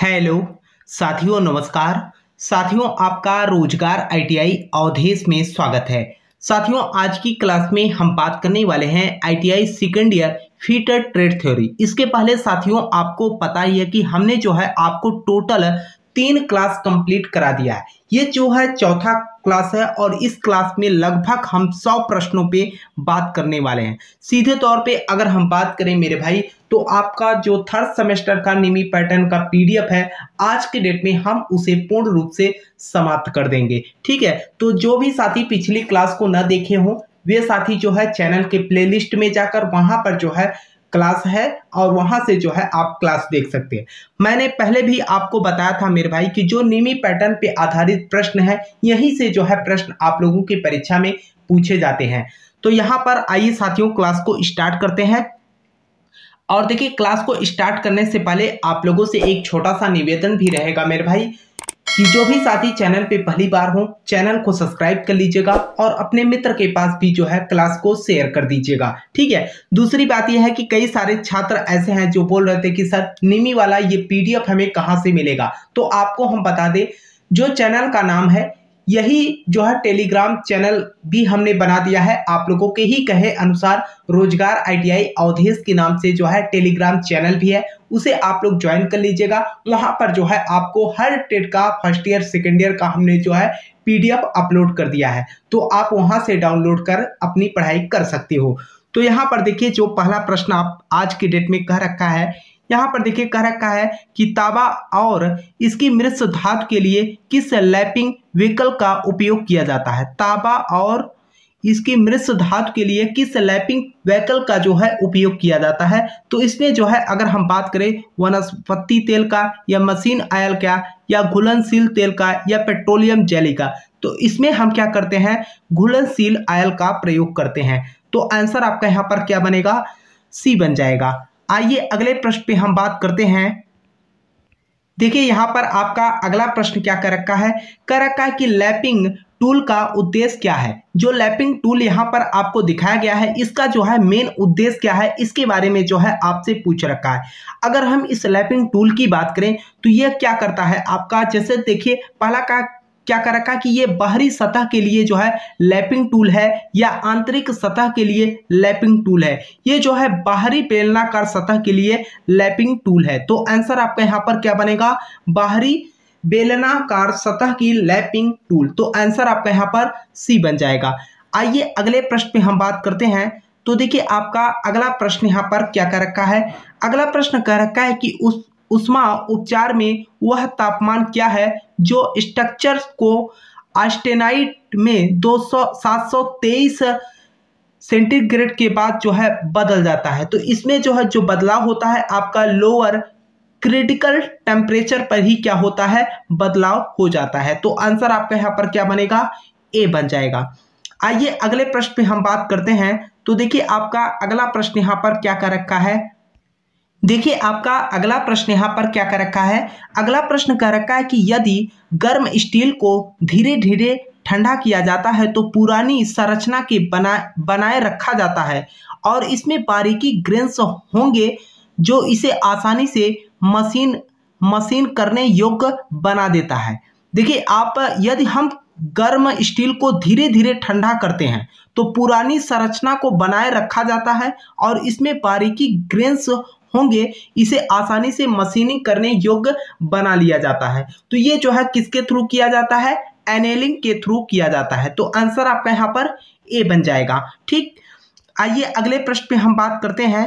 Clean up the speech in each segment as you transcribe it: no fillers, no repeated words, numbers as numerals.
Hello साथियों, नमस्कार साथियों, आपका रोजगार आईटीआई अवधेश में स्वागत है। साथियों, आज की क्लास में हम बात करने वाले हैं ITI second year fitter trade theory. इसके पहले साथियों, आपको पता ही है कि हमने जो है आपको टोटल 3 क्लास कंप्लीट करा दिया है। ये जो है चौथा क्लास है और इस क्लास में लगभग हम 100 प्रश्नों पे बात करने वाले हैं। सीधे तौर पे अगर हम बात करें मेरे भाई, तो आपका जो थर्ड सेमेस्टर का निमी पैटर्न का पीडीएफ है, आज के डेट में हम उसे पूर्ण रूप से समाप्त कर देंगे। ठीक है, तो जो भी साथी पिछली क्लास को न देखे हों, वे साथी जो है चैनल के प्लेलिस्ट में जाकर वहां पर जो है क्लास है और वहां से जो है आप क्लास देख सकते हैं। मैंने पहले भी आपको बताया था मेरे भाई कि जो निमी पैटर्न पे आधारित प्रश्न है, यहीं से जो है प्रश्न आप लोगों की परीक्षा में पूछे जाते हैं। तो यहाँ पर आइए साथियों, क्लास को स्टार्ट करते हैं। और देखिए, क्लास को स्टार्ट करने से पहले आप लोगों से एक छोटा सा निवेदन भी रहेगा मेरे भाई कि जो भी साथी चैनल पे पहली बार हो, चैनल को सब्सक्राइब कर लीजिएगा और अपने मित्र के पास भी जो है क्लास को शेयर कर दीजिएगा। ठीक है, दूसरी बात यह है कि कई सारे छात्र ऐसे हैं जो बोल रहे थे कि सर निमी वाला ये पीडीएफ हमें कहां से मिलेगा। तो आपको हम बता दें, जो चैनल का नाम है यही जो है टेलीग्राम चैनल भी हमने बना दिया है। आप लोगों के ही कहे अनुसार रोजगार आईटीआई अवधेश के नाम से जो है टेलीग्राम चैनल भी है, उसे आप लोग ज्वाइन कर लीजिएगा। वहां पर जो है आपको हर टेट का फर्स्ट ईयर सेकेंड ईयर का हमने जो है पीडीएफ अपलोड कर दिया है, तो आप वहां से डाउनलोड कर अपनी पढ़ाई कर सकते हो। तो यहाँ पर देखिए, जो पहला प्रश्न आप आज की डेट में कह रखा है, यहाँ पर देखिए कह रखा है कि तांबा और इसकी मिश्र धातु के लिए किस लैपिंग विकल्प का उपयोग किया जाता है। तांबा और इसकी मिश्र धातु के लिए किस लैपिंग वैकल्प का जो है उपयोग किया जाता है। तो इसमें जो है अगर हम बात करें वनस्पति तेल का या मशीन ऑयल का या घुलनशील तेल का या पेट्रोलियम जेली का, तो इसमें हम क्या करते हैं, घुलनशील ऑयल का प्रयोग करते हैं। तो आंसर आपका यहाँ पर क्या बनेगा, सी बन जाएगा। आइए अगले प्रश्न पे हम बात करते हैं। देखिए यहाँ पर आपका अगला प्रश्न क्या कर रखा है, कर रखा है कि लैपिंग टूल का उद्देश्य क्या है। जो लैपिंग टूल यहाँ पर आपको दिखाया गया है, इसका जो है मेन उद्देश्य क्या है, इसके बारे में जो है आपसे पूछ रखा है। अगर हम इस लैपिंग टूल की बात करें तो यह क्या करता है आपका, जैसे देखिए पहला का क्या कर रखा कि ये बाहरी सतह के लिए जो है लैपिंग टूल है या आंतरिक सतह के लिए लैपिंग टूल है। ये जो है बाहरी बेलनाकार सतह के लिए लैपिंग टूल है। तो आंसर आपका यहाँ पर क्या बनेगा, बाहरी बेलनाकार सतह की लैपिंग टूल। तो आंसर आपका यहाँ पर सी बन जाएगा। आइए अगले प्रश्न पे हम बात करते हैं। तो देखिए आपका अगला प्रश्न यहाँ पर क्या कर रखा है, अगला प्रश्न कह रखा है कि उस उष्मा उपचार में वह तापमान क्या है जो स्ट्रक्चर को ऑस्टेनाइट में 723 सेंटीग्रेड के बाद जो है बदल जाता है। तो इसमें जो है जो बदलाव होता है आपका लोअर क्रिटिकल टेम्परेचर पर ही क्या होता है, बदलाव हो जाता है। तो आंसर आपका यहाँ पर क्या बनेगा, ए बन जाएगा। आइए अगले प्रश्न पे हम बात करते हैं। तो देखिए आपका अगला प्रश्न यहाँ पर क्या कर रखा है, देखिए आपका अगला प्रश्न यहाँ पर क्या कर रखा है, अगला प्रश्न कह रखा है कि यदि गर्म स्टील को धीरे धीरे ठंडा किया जाता है तो पुरानी संरचना के बनाए रखा जाता है और इसमें बारीकी ग्रेन्स होंगे जो इसे आसानी से मशीन करने योग्य बना देता है। देखिए आप, यदि हम गर्म स्टील को धीरे धीरे ठंडा करते हैं तो पुरानी संरचना को बनाए रखा जाता है और इसमें बारीकी ग्रेन्स होंगे, इसे आसानी से मशीनिंग करने योग्य बना लिया जाता है। तो ये जो है किसके थ्रू किया जाता है, एनेलिंग के थ्रू किया जाता है। तो आंसर आपका यहाँ पर ए बन जाएगा। ठीक, आइए अगले प्रश्न पे हम बात करते हैं।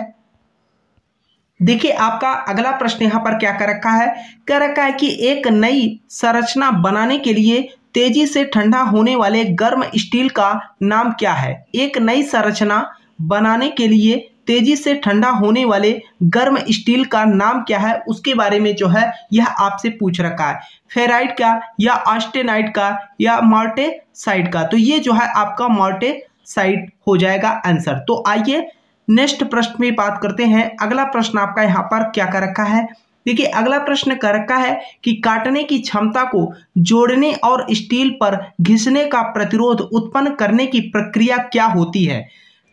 देखिए आपका अगला प्रश्न यहाँ पर क्या कर रखा है, कह रखा है कि एक नई संरचना बनाने के लिए तेजी से ठंडा होने वाले गर्म स्टील का नाम क्या है। एक नई संरचना बनाने के लिए तेजी से ठंडा होने वाले गर्म स्टील का नाम क्या है, उसके बारे में जो है यह आपसे पूछ रखा है। फेराइट का या ऑस्टेनाइट का या मार्टेसाइट का। तो ये जो है आपका मार्टेसाइट हो जाएगा आंसर। तो आइए नेक्स्ट प्रश्न में बात करते हैं। अगला प्रश्न आपका यहाँ पर क्या कर रखा है, देखिए अगला प्रश्न कर रखा है कि काटने की क्षमता को जोड़ने और स्टील पर घिसने का प्रतिरोध उत्पन्न करने की प्रक्रिया क्या होती है।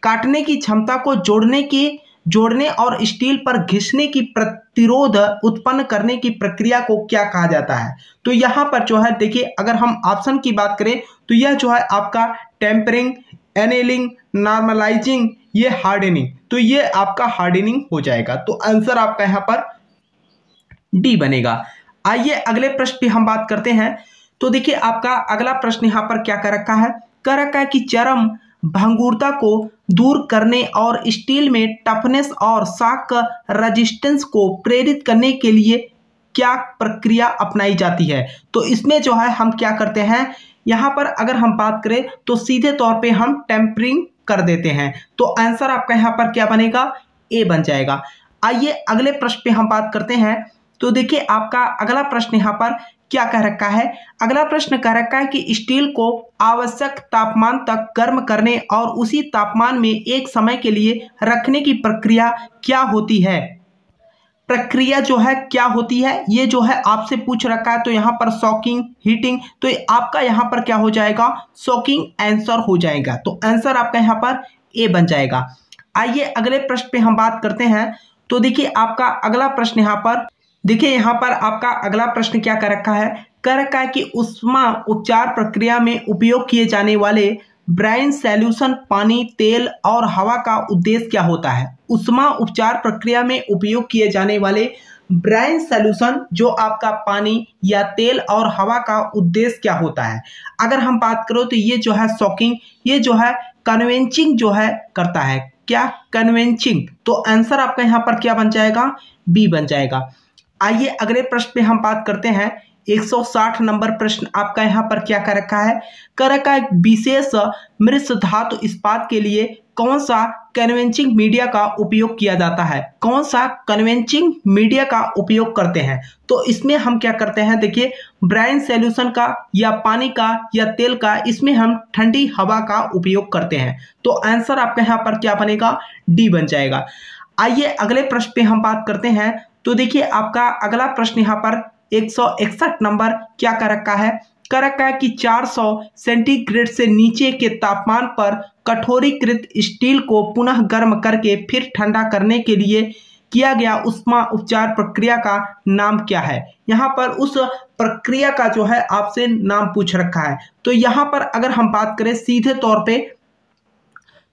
काटने की क्षमता को जोड़ने की जोड़ने और स्टील पर घिसने की प्रतिरोध उत्पन्न करने की प्रक्रिया को क्या कहा जाता है? तो यहाँ पर जो है देखिए, अगर हम ऑप्शन की बात करें तो यह जो है आपका टेम्परिंग, एनेलिंग, नॉर्मलाइजिंग, ये हार्डनिंग, तो ये आपका हार्डनिंग हो जाएगा। तो आंसर आपका यहाँ पर डी बनेगा। आइए अगले प्रश्न पे हम बात करते हैं। तो देखिए आपका अगला प्रश्न यहाँ पर क्या कर रखा है, कर रखा है कि चरम भंगुरता को दूर करने और स्टील में टफनेस और शॉक रेजिस्टेंस को प्रेरित करने के लिए क्या प्रक्रिया अपनाई जाती है? तो इसमें जो है हम क्या करते हैं, यहाँ पर अगर हम बात करें तो सीधे तौर पे हम टेम्परिंग कर देते हैं। तो आंसर आपका यहाँ पर क्या बनेगा, ए बन जाएगा। आइए अगले प्रश्न पे हम बात करते हैं। तो देखिए आपका अगला प्रश्न यहाँ पर क्या कह रखा है, अगला प्रश्न कह रखा है कि स्टील को आवश्यक तापमान तक गर्म करने और उसी तापमान में एक समय के लिए रखने की प्रक्रिया क्या होती है? प्रक्रिया जो है क्या होती है, ये जो है आपसे पूछ रखा है। तो यहाँ पर सॉकिंग, हीटिंग, तो आपका यहाँ पर क्या हो जाएगा, सॉकिंग आंसर हो जाएगा। तो आंसर आपका यहाँ पर ए बन जाएगा। आइए अगले प्रश्न पे हम बात करते हैं। तो देखिए आपका अगला प्रश्न यहाँ पर, देखिए यहाँ पर आपका अगला प्रश्न क्या कर रखा है, कर रखा है कि ऊष्मा उपचार प्रक्रिया में उपयोग किए जाने वाले ब्राइन सॉल्यूशन पानी, तेल और हवा का उद्देश्य क्या होता है? ऊष्मा उपचार प्रक्रिया में उपयोग किए जाने वाले ब्राइन सॉल्यूशन जो आपका पानी या तेल और हवा का उद्देश्य क्या होता है? अगर हम बात करो तो ये जो है सॉकिंग, ये जो है कन्वेंचिंग जो है करता है, क्या कन्वेंचिंग। तो आंसर आपका यहाँ पर क्या बन जाएगा, बी बन जाएगा। आइए अगले प्रश्न पे हम बात करते हैं। 160 नंबर प्रश्न आपका यहाँ पर क्या कर रखा है, कर रखा है विशेष मिश्र धातु इस्पात के लिए कौन सा कन्वेंचिंग मीडिया का उपयोग किया जाता है? कौन सा कन्वेंचिंग मीडिया का उपयोग करते हैं? तो इसमें हम क्या करते हैं, देखिए ब्राइन सॉल्यूशन का या पानी का या तेल का, इसमें हम ठंडी हवा का उपयोग करते हैं। तो आंसर आपका यहाँ पर क्या बनेगा, डी बन जाएगा। आइए अगले प्रश्न पे हम बात करते हैं। तो देखिए आपका अगला प्रश्न यहाँ पर 161 नंबर क्या कर रखा है, कर रखा है कि 400 सेंटीग्रेड से नीचे के तापमान पर कठोरीकृत स्टील को पुनः गर्म करके फिर ठंडा करने के लिए किया गया ऊष्मा उपचार प्रक्रिया का नाम क्या है? यहाँ पर उस प्रक्रिया का जो है आपसे नाम पूछ रखा है। तो यहाँ पर अगर हम बात करें सीधे तौर पे,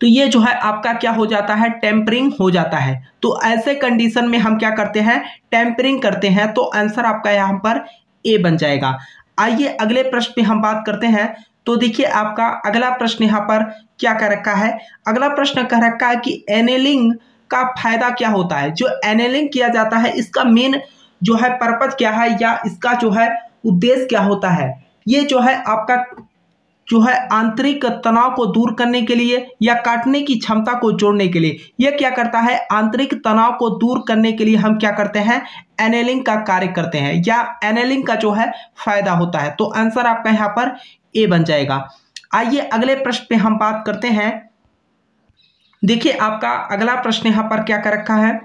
तो ये जो है आपका क्या हो जाता है, टेम्परिंग हो जाता है। तो ऐसे कंडीशन में हम क्या करते हैं, टेम्परिंग करते हैं। तो आंसर आपका यहाँ पर ए बन जाएगा। आइए अगले प्रश्न पे हम बात करते हैं। तो देखिए आपका अगला प्रश्न यहाँ पर क्या कह रखा है, अगला प्रश्न कह रखा है कि एनेलिंग का फायदा क्या होता है? जो एनेलिंग किया जाता है इसका मेन जो है पर्पज क्या है, या इसका जो है उद्देश्य क्या होता है? ये जो है आपका जो है आंतरिक तनाव को दूर करने के लिए या काटने की क्षमता को जोड़ने के लिए, यह क्या करता है, आंतरिक तनाव को दूर करने के लिए हम क्या करते हैं, एनेलिंग का कार्य करते हैं, या एनेलिंग का जो है फायदा होता है। तो आंसर आपका यहाँ पर ए बन जाएगा। आइए अगले प्रश्न पे हम बात करते हैं। देखिए आपका अगला प्रश्न यहाँ पर क्या कर रखा है,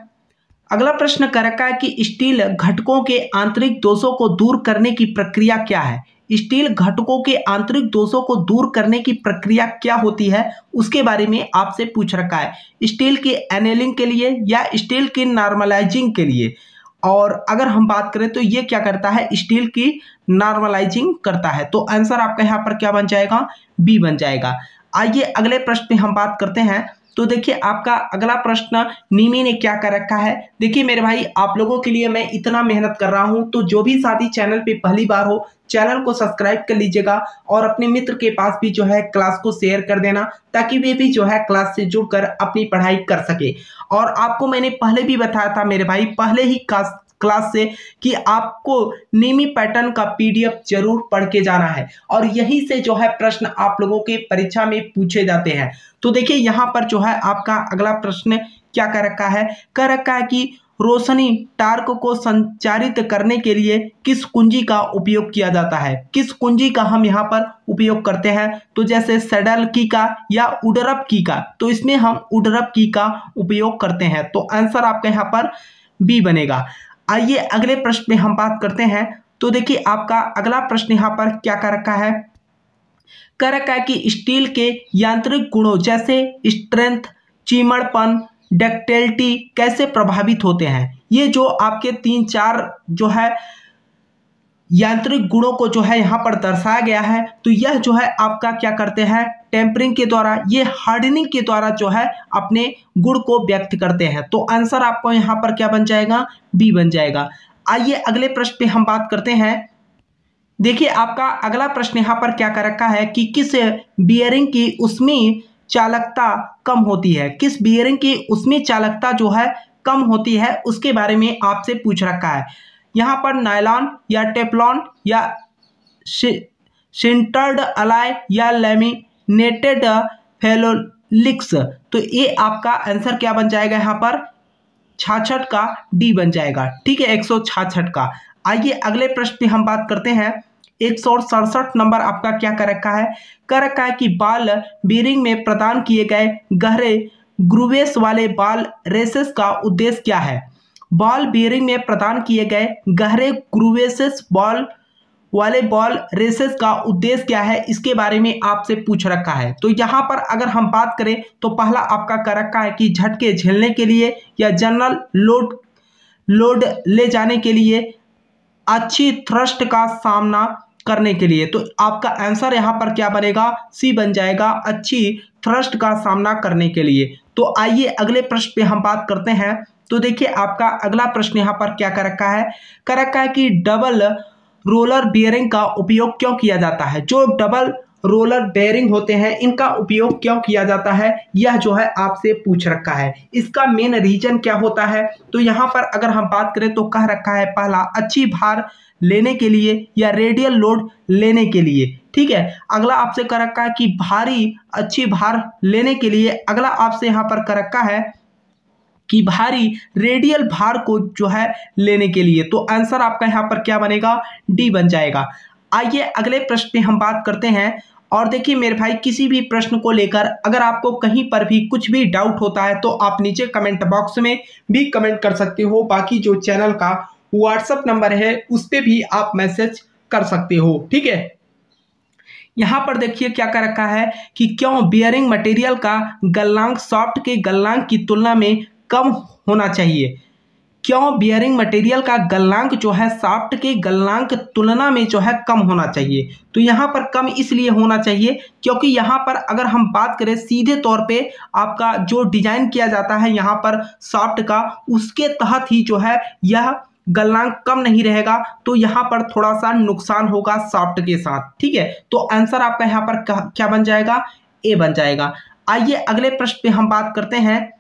अगला प्रश्न कर रखा है कि स्टील घटकों के आंतरिक दोषों को दूर करने की प्रक्रिया क्या है? स्टील घटकों के आंतरिक दोषों को दूर करने की प्रक्रिया क्या होती है, उसके बारे में आपसे पूछ रखा है। स्टील की एनेलिंग के लिए या स्टील की नॉर्मलाइजिंग के लिए। और अगर हम बात करें तो ये क्या करता है, स्टील की नॉर्मलाइजिंग करता है। तो आंसर आपका यहाँ पर क्या बन जाएगा, बी बन जाएगा। आइए अगले प्रश्न पे हम बात करते हैं। तो देखिए आपका अगला प्रश्न नीमी ने क्या कर रखा है। देखिए मेरे भाई, आप लोगों के लिए मैं इतना मेहनत कर रहा हूं, तो जो भी साथी चैनल पे पहली बार हो चैनल को सब्सक्राइब कर लीजिएगा और अपने मित्र के पास भी जो है क्लास को शेयर कर देना, ताकि वे भी जो है क्लास से जुड़कर अपनी पढ़ाई कर सके। और आपको मैंने पहले भी बताया था मेरे भाई, पहले ही क्लास से, कि आपको नीमी पैटर्न का पीडीएफ जरूर पढ़ के जाना है, और यहीं से जो है प्रश्न आप लोगों के परीक्षा में पूछे जाते हैं। तो देखिए यहाँ पर जो है आपका अगला प्रश्न क्या कर रखा है, कर रखा है कि रोशनी टार्क को संचारित करने के लिए किस कुंजी का उपयोग किया जाता है? किस कुंजी का हम यहाँ पर उपयोग करते हैं? तो जैसे सैडल की का या वुडरप की का, तो इसमें हम वुडरप की का उपयोग करते हैं। तो आंसर आपका यहाँ पर बी बनेगा। आइए अगले प्रश्न में हम बात करते हैं। तो देखिए आपका अगला प्रश्न यहाँ पर क्या कर रखा है, कर रखा है कि स्टील के यांत्रिक गुणों जैसे स्ट्रेंथ, चिमड़पन, डक्टिलिटी कैसे प्रभावित होते हैं। ये जो आपके 3-4 जो है यांत्रिक गुणों को जो है यहाँ पर दर्शाया गया है। तो यह जो है आपका क्या करते हैं, टेम्परिंग के द्वारा, ये हार्डनिंग के द्वारा जो है अपने गुण को व्यक्त करते हैं। तो आंसर आपको यहाँ पर क्या बन जाएगा, बी बन जाएगा। आइए अगले प्रश्न पे हम बात करते हैं। देखिए आपका अगला प्रश्न यहाँ पर क्या कर रखा है कि किस बियरिंग की ऊष्मीय चालकता कम होती है। किस बियरिंग की ऊष्मीय चालकता जो है कम होती है उसके बारे में आपसे पूछ रखा है। यहाँ पर नायलॉन या टेफ्लॉन या सिंटर्ड अलाय या लैमिनेटेड फेलोलिक्स। तो ये आपका आंसर क्या बन जाएगा, यहाँ पर 66 का डी बन जाएगा। ठीक है, 166 का। आइए अगले प्रश्न पे हम बात करते हैं। 167 नंबर आपका क्या कर रखा है कि बॉल बीयरिंग में प्रदान किए गए गहरे ग्रूवेस वाले बॉल रेसेस का उद्देश्य क्या है। बॉल बीयरिंग में प्रदान किए गए गहरे ग्रूवेसेस बॉल वाले बॉल रेसेस का उद्देश्य क्या है, इसके बारे में आपसे पूछ रखा है। तो यहाँ पर अगर हम बात करें तो पहला आपका कर रखा है कि झटके झेलने के लिए या जनरल लोड ले जाने के लिए, अच्छी थ्रस्ट का सामना करने के लिए। तो आपका आंसर यहाँ पर क्या बनेगा, सी बन जाएगा, अच्छी थ्रस्ट का सामना करने के लिए। तो आइए अगले प्रश्न पे हम बात करते हैं। तो देखिए आपका अगला प्रश्न यहाँ पर क्या कर रखा है कि डबल रोलर बेयरिंग का उपयोग क्यों किया जाता है। जो डबल रोलर बेयरिंग होते हैं इनका उपयोग क्यों किया जाता है, यह जो है आपसे पूछ रखा है। इसका मेन रीजन क्या होता है। तो यहाँ पर अगर हम बात करें तो कह रखा है पहला अच्छी भार लेने के लिए या रेडियल लोड लेने के लिए। ठीक है, अगला आपसे कर रखा है कि भारी अच्छी भार लेने के लिए। अगला आपसे यहाँ पर कर रखा है कि भारी रेडियल भार को जो है लेने के लिए। तो आंसर आपका यहाँ पर क्या बनेगा, डी बन जाएगा। आइए अगले प्रश्न पे हम बात करते हैं। और देखिए मेरे भाई, किसी भी प्रश्न को लेकर अगर आपको कहीं पर भी कुछ भी डाउट होता है तो आप नीचे कमेंट बॉक्स में भी कमेंट कर सकते हो। बाकी जो चैनल का व्हाट्सएप नंबर है उस पर भी आप मैसेज कर सकते हो। ठीक है, यहाँ पर देखिए क्या कर रखा है कि क्यों बियरिंग मटेरियल का गलनांक सॉफ्ट के गलनांक की तुलना में कम होना चाहिए। क्यों बियरिंग मटेरियल का गलनांक जो है सॉफ्ट के गलनांक तुलना में जो है कम होना चाहिए। तो यहाँ पर कम इसलिए होना चाहिए क्योंकि यहाँ पर अगर हम बात करें सीधे तौर पे आपका जो डिजाइन किया जाता है यहाँ पर सॉफ्ट का, उसके तहत ही जो है यह गलनांक कम नहीं रहेगा। तो यहाँ पर थोड़ा सा नुकसान होगा सॉफ्ट के साथ। ठीक है, तो आंसर आपका यहाँ पर क्या बन जाएगा, ए बन जाएगा। आइए अगले प्रश्न पे हम बात करते हैं।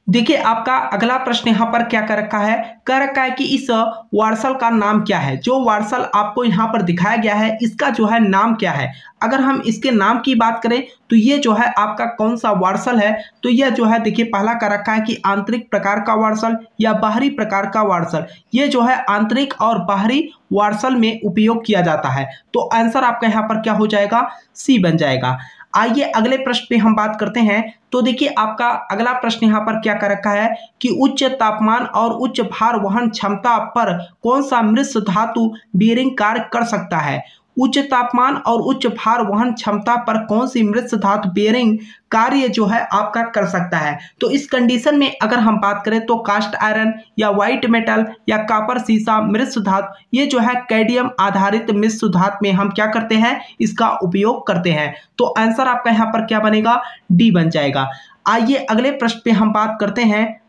देखिए आपका अगला प्रश्न यहाँ पर क्या कर रखा है कि इस वार्सल का नाम क्या है। जो वार्सल आपको यहाँ पर दिखाया गया है इसका जो है नाम क्या है। अगर हम इसके नाम की बात करें तो ये जो है आपका कौन सा वार्सल है। तो यह जो है देखिए पहला कर रखा है कि आंतरिक प्रकार का वार्सल या बाहरी प्रकार का वार्सल। ये जो है आंतरिक और बाहरी वार्सल में उपयोग किया जाता है। तो आंसर आपका यहाँ पर क्या हो जाएगा, सी बन जाएगा। आइए अगले प्रश्न पे हम बात करते हैं। तो देखिए आपका अगला प्रश्न यहाँ पर क्या कर रखा है कि उच्च तापमान और उच्च भार वहन क्षमता पर कौन सा मिश्र धातु बीयरिंग कार्य कर सकता है। उच्च तापमान और उच्च भार वहन क्षमता पर कौन सी मिश्र धातु बीयरिंग कार्य जो है आपका कर सकता है। तो इस कंडीशन में अगर हम बात करें तो कास्ट आयरन या व्हाइट मेटल या कॉपर सीसा मिश्र धातु, ये जो है कैडमियम आधारित मिश्र धातु में हम क्या करते हैं, इसका उपयोग करते हैं। तो आंसर आपका यहाँ पर क्या बनेगा, डी बन जाएगा। आइए अगले प्रश्न पे हम बात करते हैं।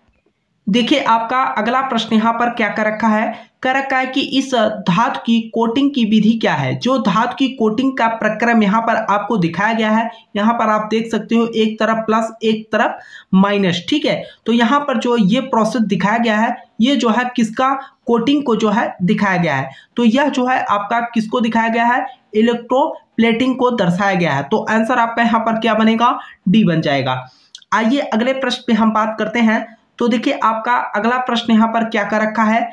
देखिए आपका अगला प्रश्न यहाँ पर क्या कर रखा है कि इस धातु की कोटिंग की विधि क्या है। जो धातु की कोटिंग का प्रक्रम यहाँ पर आपको दिखाया गया है, यहाँ पर आप देख सकते हो एक तरफ प्लस एक तरफ माइनस। ठीक है, तो यहाँ पर जो ये प्रोसेस दिखाया गया है ये जो है किसका कोटिंग को जो है दिखाया गया है। तो यह जो है आपका किसको दिखाया गया है, इलेक्ट्रोप्लेटिंग को दर्शाया गया है। तो आंसर आपका यहाँ पर क्या बनेगा, डी बन जाएगा। आइए अगले प्रश्न पे हम बात करते हैं। तो देखिए आपका अगला प्रश्न यहाँ पर क्या कर रखा है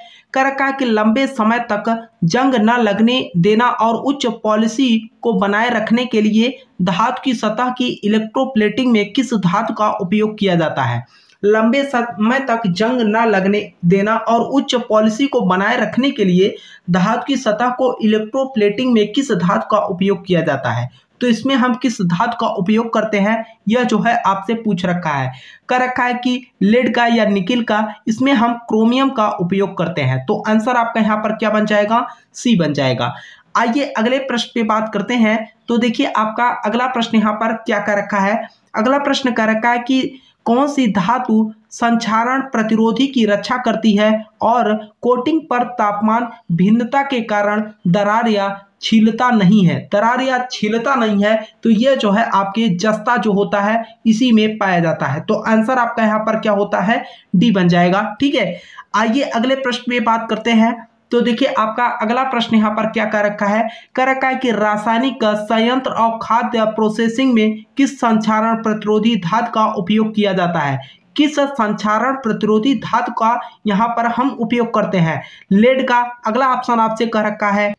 कि लंबे समय तक जंग न लगने देना और उच्च पॉलिसी को बनाए रखने के लिए धातु की सतह की इलेक्ट्रोप्लेटिंग में किस धातु का उपयोग किया जाता है। लंबे समय तक जंग न लगने देना और उच्च पॉलिसी को बनाए रखने के लिए धातु की सतह को इलेक्ट्रोप्लेटिंग में किस धातु का उपयोग किया जाता है। तो इसमें हम किस धातु का उपयोग करते हैं, यह जो है आपसे पूछ रखा है। कह रखा है कि लेड का या निकिल का, इसमें हम क्रोमियम का उपयोग करते हैं। तो आंसर आपका यहाँ पर क्या बन जाएगा, सी बन जाएगा। आइए अगले प्रश्न पे बात करते हैं। तो देखिए आपका अगला प्रश्न यहाँ पर क्या कर रखा है। अगला प्रश्न कर रखा है कि कौन सी धातु संक्षारण प्रतिरोधी की रक्षा करती है और कोटिंग पर तापमान भिन्नता के कारण दरार या छीलता नहीं है। दरार या छीलता नहीं है, तो यह जो है आपके जस्ता जो होता है इसी में पाया जाता है। तो आंसर आपका यहाँ पर क्या होता है, डी बन जाएगा। ठीक है, आइए अगले प्रश्न पे बात करते हैं। तो देखिए आपका अगला प्रश्न यहाँ पर क्या कर रखा है। कर रखा है कि रासायनिक संयंत्र और खाद्य प्रोसेसिंग में किस संक्षारण प्रतिरोधी धातु का उपयोग किया जाता है। किस संक्षारण प्रतिरोधी धातु का यहाँ पर हम उपयोग करते हैं। लेड का अगला ऑप्शन आपसे कह रखा है।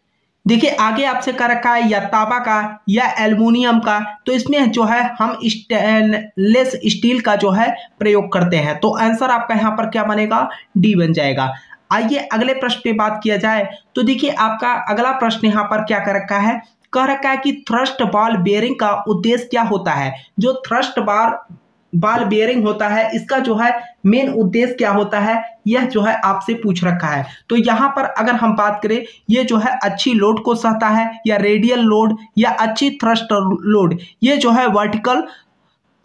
देखिए आगे आपसे कह रखा है या तांबा का या एल्युमिनियम का। तो इसमें जो है हम स्टेनलेस स्टील का जो है प्रयोग करते हैं। तो आंसर आपका यहाँ पर क्या बनेगा, डी बन जाएगा। आइए अगले प्रश्न पे बात किया जाए। तो देखिए आपका अगला प्रश्न यहाँ पर क्या कर रखा है। कह रखा है कि थ्रस्ट बॉल बेयरिंग का उद्देश्य क्या होता है। जो थ्रस्ट बॉल बेयरिंग होता है इसका जो है मेन उद्देश्य क्या होता है, यह जो है आपसे पूछ रखा है। तो यहाँ पर अगर हम बात करें, ये जो है अच्छी लोड को सहता है या रेडियल लोड या अच्छी थ्रस्ट लोड, ये जो है वर्टिकल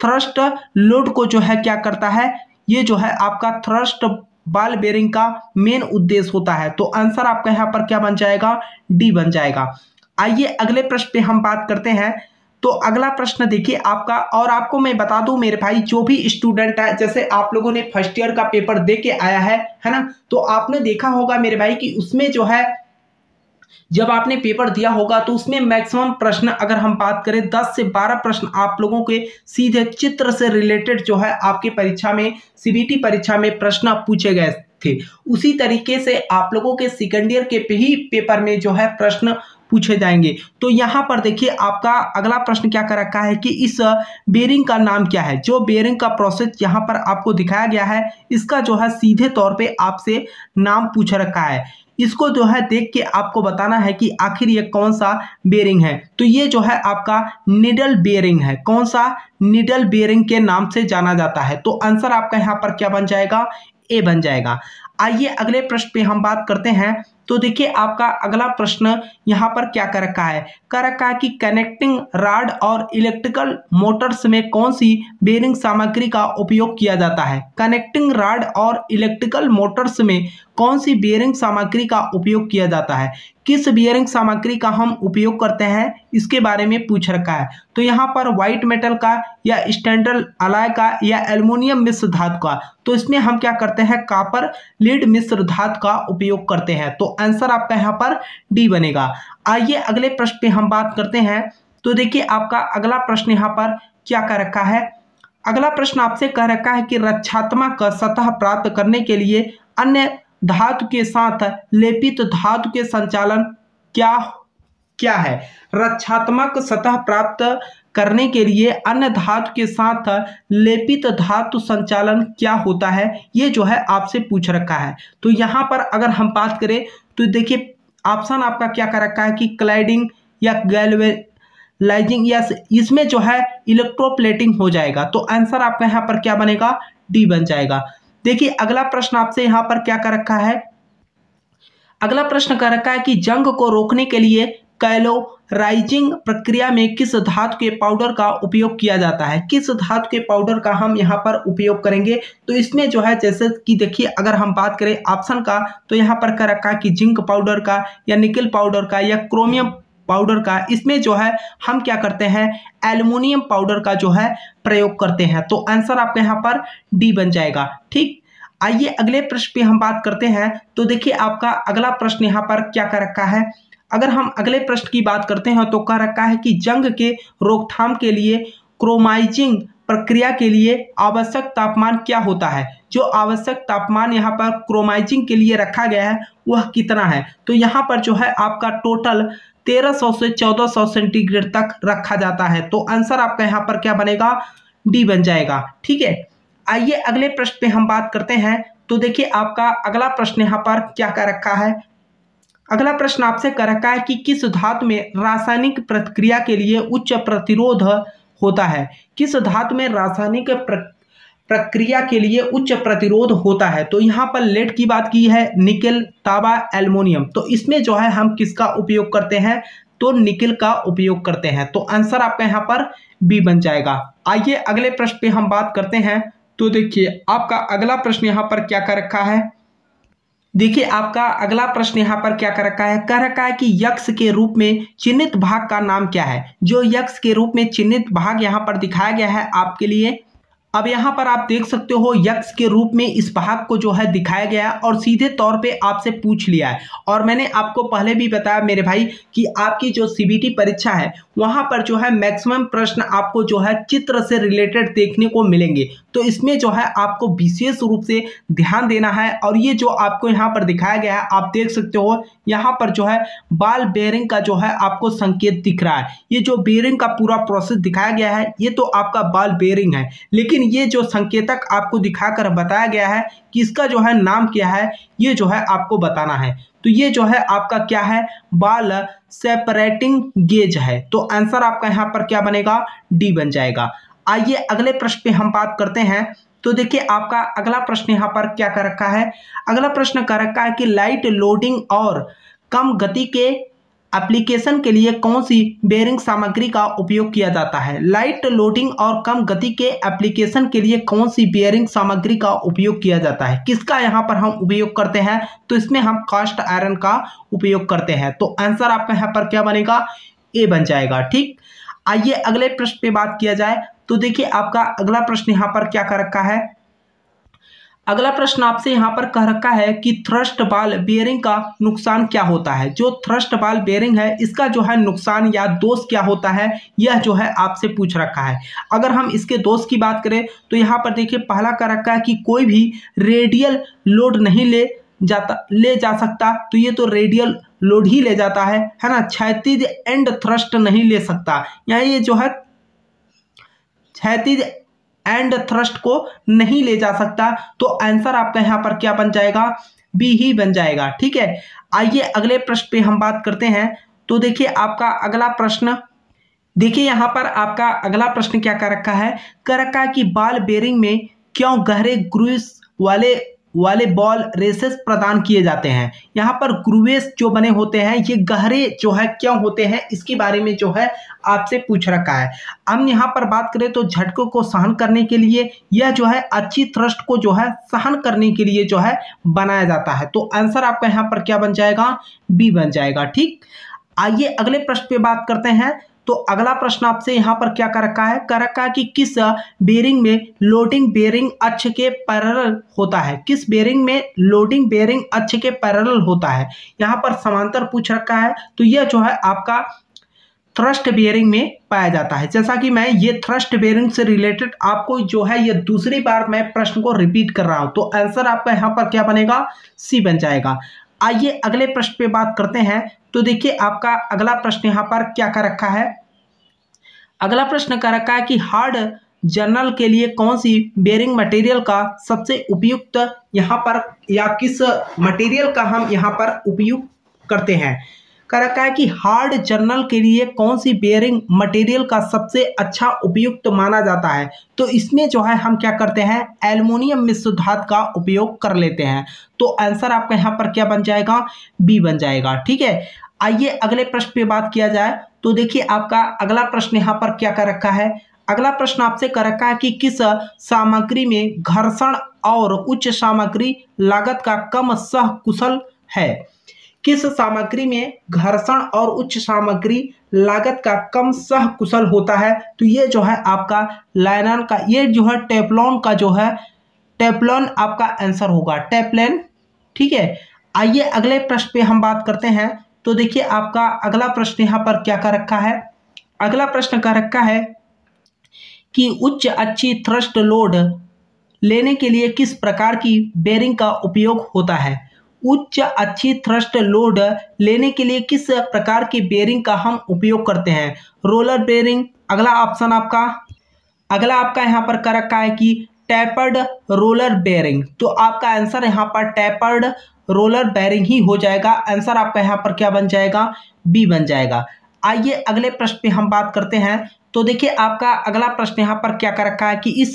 थ्रस्ट लोड को जो है क्या करता है, ये जो है आपका थ्रस्ट बॉल बेयरिंग का मेन उद्देश्य होता है। तो आंसर आपका यहाँ पर क्या बन जाएगा, डी बन जाएगा। आइए अगले प्रश्न पे हम बात करते हैं। तो अगला प्रश्न देखिए आपका, और आपको मैं बता दूं मेरे भाई, जो भी स्टूडेंट है, जैसे आप लोगों ने फर्स्ट ईयर का पेपर दे के आया है ना, तो आपने देखा होगा मेरे भाई कि उसमें जो है जब आपने पेपर दिया होगा तो उसमें मैक्सिमम प्रश्न, अगर हम बात करें 10 से 12 प्रश्न आप लोगों के सीधे चित्र से रिलेटेड जो है आपके परीक्षा में, सीबीटी परीक्षा में प्रश्न पूछे गए थे। उसी तरीके से आप लोगों के सेकंड ईयर के ही पेपर में जो है प्रश्न पूछे जाएंगे। तो यहाँ पर देखिए आपका अगला प्रश्न क्या कर रखा है कि इस बेयरिंग का नाम क्या है। जो बेयरिंग का प्रोसेस यहाँ पर आपको दिखाया गया है, इसका जो है सीधे तौर पे आपसे नाम पूछ रखा है। इसको जो है देख के आपको बताना है कि आखिर ये कौन सा बेयरिंग है। तो ये जो है आपका निडल बेयरिंग है। कौन सा, निडल बेयरिंग के नाम से जाना जाता है। तो आंसर आपका यहाँ पर क्या बन जाएगा, ए बन जाएगा। आइए अगले प्रश्न पे हम बात करते हैं। तो देखिए आपका अगला प्रश्न यहाँ पर क्या कर रखा है। कर रखा है कि कनेक्टिंग रॉड और इलेक्ट्रिकल मोटर्स में कौन सी बेयरिंग सामग्री का उपयोग किया जाता है। कनेक्टिंग रॉड और इलेक्ट्रिकल मोटर्स में कौन सी बेयरिंग सामग्री का उपयोग किया जाता है। किस बेयरिंग सामग्री का हम उपयोग करते हैं, इसके बारे में पूछ रखा है। तो यहाँ पर व्हाइट मेटल का या स्टैंडर्ड अलॉय का या एल्युमिनियम मिश्र धातु का। तो इसमें हम क्या करते हैं, कॉपर लीड मिश्र धातु का उपयोग करते हैं। तो आंसर आपका यहाँ पर डी बनेगा। आइए अगले प्रश्न पे हम बात करते हैं। तो देखिए आपका अगला प्रश्न यहाँ पर क्या कर रखा है। अगला प्रश्न आपसे कह रखा है कि रक्षात्मक सतह प्राप्त करने के लिए अन्य धातु के साथ लेपित धातु के संचालन क्या है। रक्षात्मक सतह प्राप्त करने के लिए अन्य धातु के साथ लेपित धातु संचालन क्या होता है, ये जो है आपसे पूछ रखा है। तो यहाँ पर अगर हम बात करें तो देखिए ऑप्शन आपका क्या कर रखा है कि क्लाइडिंग या गैल्वेनाइजिंग, या इसमें जो है इलेक्ट्रोप्लेटिंग हो जाएगा। तो आंसर आपका यहाँ पर क्या बनेगा, डी बन जाएगा। देखिए अगला प्रश्न आपसे यहाँ पर क्या कर रखा है। अगला प्रश्न कर रखा है कि जंग को रोकने के लिए कैलोराइजिंग प्रक्रिया में किस धातु के पाउडर का उपयोग किया जाता है। किस धातु के पाउडर का हम यहाँ पर उपयोग करेंगे। तो इसमें जो है जैसे कि देखिए अगर हम बात करें ऑप्शन का, तो यहाँ पर कर रखा है कि जिंक पाउडर का या निकल पाउडर का या क्रोमियम पाउडर का। इसमें जो है हम क्या करते हैं, एल्युमिनियम पाउडर का जो है प्रयोग करते हैं। तो आंसर आपका यहाँ पर डी बन जाएगा। ठीक, आइए अगले प्रश्न पे हम बात करते हैं। तो देखिए आपका अगला प्रश्न यहाँ पर क्या कर रखा है। अगर हम अगले प्रश्न की बात करते हैं तो कह रखा है कि जंग के रोकथाम के लिए क्रोमाइजिंग प्रक्रिया के लिए आवश्यक तापमान क्या होता है। जो आवश्यक तापमान यहाँ पर क्रोमाइजिंग के लिए रखा गया है वह कितना है। तो यहाँ पर जो है आपका टोटल 1300 से 1400 सेंटीग्रेड तक रखा जाता है। तो आंसर आपका यहाँ पर क्या बनेगा, डी बन जाएगा। ठीक है, आइए अगले प्रश्न पे हम बात करते हैं। तो देखिए आपका अगला प्रश्न यहाँ पर क्या कर रखा है। अगला प्रश्न आपसे कर रखा है कि किस धातु में रासायनिक प्रतिक्रिया के लिए उच्च प्रतिरोध होता है। किस धातु में रासायनिक प्रक्रिया के लिए उच्च प्रतिरोध होता है। तो यहाँ पर लेड की बात की है, निकेल, तांबा, एल्युमिनियम। तो इसमें जो है हम किसका उपयोग करते हैं, तो निकेल का उपयोग करते हैं। तो आंसर आपका यहाँ पर बी बन जाएगा। आइए अगले प्रश्न पे हम बात करते हैं। तो देखिए आपका अगला प्रश्न यहाँ पर क्या कर रखा है। देखिए आपका अगला प्रश्न यहाँ पर क्या कर रखा है, कह रखा है कि यक्ष के रूप में चिन्हित भाग का नाम क्या है। जो यक्ष के रूप में चिन्हित भाग यहाँ पर दिखाया गया है आपके लिए। अब यहाँ पर आप देख सकते हो यक्ष के रूप में इस भाग को जो है दिखाया गया है और सीधे तौर पे आपसे पूछ लिया है। और मैंने आपको पहले भी बताया मेरे भाई कि आपकी जो सीबीटी परीक्षा है वहाँ पर जो है मैक्सिमम प्रश्न आपको जो है चित्र से रिलेटेड देखने को मिलेंगे। तो इसमें जो है आपको विशेष रूप से ध्यान देना है। और ये जो आपको यहाँ पर दिखाया गया है आप देख सकते हो यहाँ पर जो है बॉल बेयरिंग का जो है आपको संकेत दिख रहा है। ये जो बेयरिंग का पूरा प्रोसेस दिखाया गया है ये तो आपका बॉल बेयरिंग है, लेकिन ये जो संकेतक आपको दिखाकर बताया गया है कि इसका जो है नाम क्या है ये जो है आपको बताना है। तो ये जो है आपका क्या है, बॉल सेपरेटिंग गेज है। तो आंसर आपका यहाँ पर क्या बनेगा, डी बन जाएगा। आइए अगले प्रश्न पे हम बात करते हैं। तो देखिए आपका अगला प्रश्न यहाँ पर क्या कर रखा है। अगला प्रश्न कर रखा है कि लाइट लोडिंग और कम गति के एप्लीकेशन के लिए कौन सी बेयरिंग सामग्री का उपयोग किया जाता है। लाइट लोडिंग और कम गति के एप्लीकेशन के लिए कौन सी बेयरिंग सामग्री का उपयोग किया जाता है। किसका यहाँ पर हम उपयोग करते हैं, तो इसमें हम कास्ट आयरन का उपयोग करते हैं। तो आंसर आपका यहाँ पर क्या बनेगा, ए बन जाएगा। ठीक, आइए अगले प्रश्न पे बात किया जाए। तो देखिए आपका अगला प्रश्न यहाँ पर क्या कर रखा है। अगला प्रश्न आपसे यहाँ पर कह रखा है कि थ्रस्ट बॉल बेयरिंग का नुकसान क्या होता है। जो थ्रस्ट बॉल बेयरिंग है इसका जो है नुकसान या दोष क्या होता है, यह जो है आपसे पूछ रखा है। अगर हम इसके दोष की बात करें तो यहाँ पर देखिए पहला कह रखा है कि कोई भी रेडियल लोड नहीं ले जा सकता। तो ये तो रेडियल लोड ही ले जाता है ना। क्षैतिज एंड थ्रस्ट नहीं ले सकता, यहाँ ये जो है क्षैतिज एंड थ्रस्ट को नहीं ले जा सकता। तो आंसर आपका यहाँ पर क्या बन जाएगा, बी ही बन जाएगा। ठीक है, आइए अगले प्रश्न पे हम बात करते हैं। तो देखिए आपका अगला प्रश्न, देखिए यहाँ पर आपका अगला प्रश्न क्या कर रखा है, कर रखा है कि बॉल बेयरिंग में क्यों गहरे ग्रूव्स वाले बॉल रेसेस प्रदान किए जाते हैं। यहाँ पर ग्रूवेस जो बने होते हैं ये गहरे जो है क्यों होते हैं, इसके बारे में जो है आपसे पूछ रखा है। हम यहाँ पर बात करें तो झटकों को सहन करने के लिए, यह जो है अच्छी थ्रस्ट को जो है सहन करने के लिए जो है बनाया जाता है। तो आंसर आपका यहाँ पर क्या बन जाएगा, बी बन जाएगा। ठीक, आइए अगले प्रश्न पे बात करते हैं। तो अगला प्रश्न आपसे यहाँ पर क्या कर रखा है, कर रखा है कि किस बेयरिंग में लोडिंग बेयरिंग अक्ष के पैरेलल होता है। किस बेयरिंग में लोडिंग बेयरिंग अक्ष के पैरेलल होता है। यहाँ पर समांतर पूछ रखा है। तो यह जो है आपका थ्रस्ट बेयरिंग में पाया जाता है। जैसा कि मैं ये थ्रस्ट बेयरिंग से रिलेटेड आपको जो है ये दूसरी बार मैं प्रश्न को रिपीट कर रहा हूँ। तो आंसर आपका यहाँ पर क्या बनेगा, सी बन जाएगा। आइए अगले प्रश्न पे बात करते हैं। तो देखिए आपका अगला प्रश्न यहाँ पर क्या कर रखा है। अगला प्रश्न कर रखा है कि हार्ड जर्नल के लिए कौन सी बेयरिंग मटेरियल का सबसे उपयुक्त यहाँ पर, या किस मटेरियल का हम यहाँ पर उपयोग करते हैं। कर रखा है कि हार्ड जर्नल के लिए कौन सी बेयरिंग मटेरियल का सबसे अच्छा उपयुक्त माना जाता है। तो इसमें जो है हम क्या करते हैं, एल्युमिनियम मिश्र धातु का उपयोग कर लेते हैं। तो आंसर आपका यहाँ पर क्या बन जाएगा, बी बन जाएगा। ठीक है, आइए अगले प्रश्न पे बात किया जाए। तो देखिए आपका अगला प्रश्न यहाँ पर क्या कर रखा है। अगला प्रश्न आपसे कर रखा है कि किस सामग्री में घर्षण और उच्च सामग्री लागत का कम सहकुशल है। किस सामग्री में घर्षण और उच्च सामग्री लागत का कम सहकुशल होता है। तो ये जो है आपका लाइनन का, ये जो है टेफ्लॉन का जो है, टेफ्लॉन आपका आंसर होगा, टेफ्लॉन। ठीक है, आइए अगले प्रश्न पे हम बात करते हैं। तो देखिए आपका अगला प्रश्न यहाँ पर क्या कर रखा है। अगला प्रश्न कर रखा है कि उच्च अच्छी थ्रस्ट लोड लेने के लिए किस प्रकार की बेयरिंग का उपयोग होता है। उच्च अच्छी थ्रस्ट लोड लेने के लिए किस प्रकार की बेयरिंग का हम उपयोग करते हैं। रोलर बेयरिंग, अगला ऑप्शन आपका, अगला आपका यहाँ पर कर रखा है कि टैपर्ड रोलर बेयरिंग। तो आपका आंसर यहाँ पर टैपर्ड रोलर बेरिंग ही हो जाएगा। आंसर आपका यहाँ पर क्या बन जाएगा, बी बन जाएगा। आइए अगले प्रश्न पे हम बात करते हैं। तो देखिए आपका अगला प्रश्न यहाँ पर क्या कर रखा है कि इस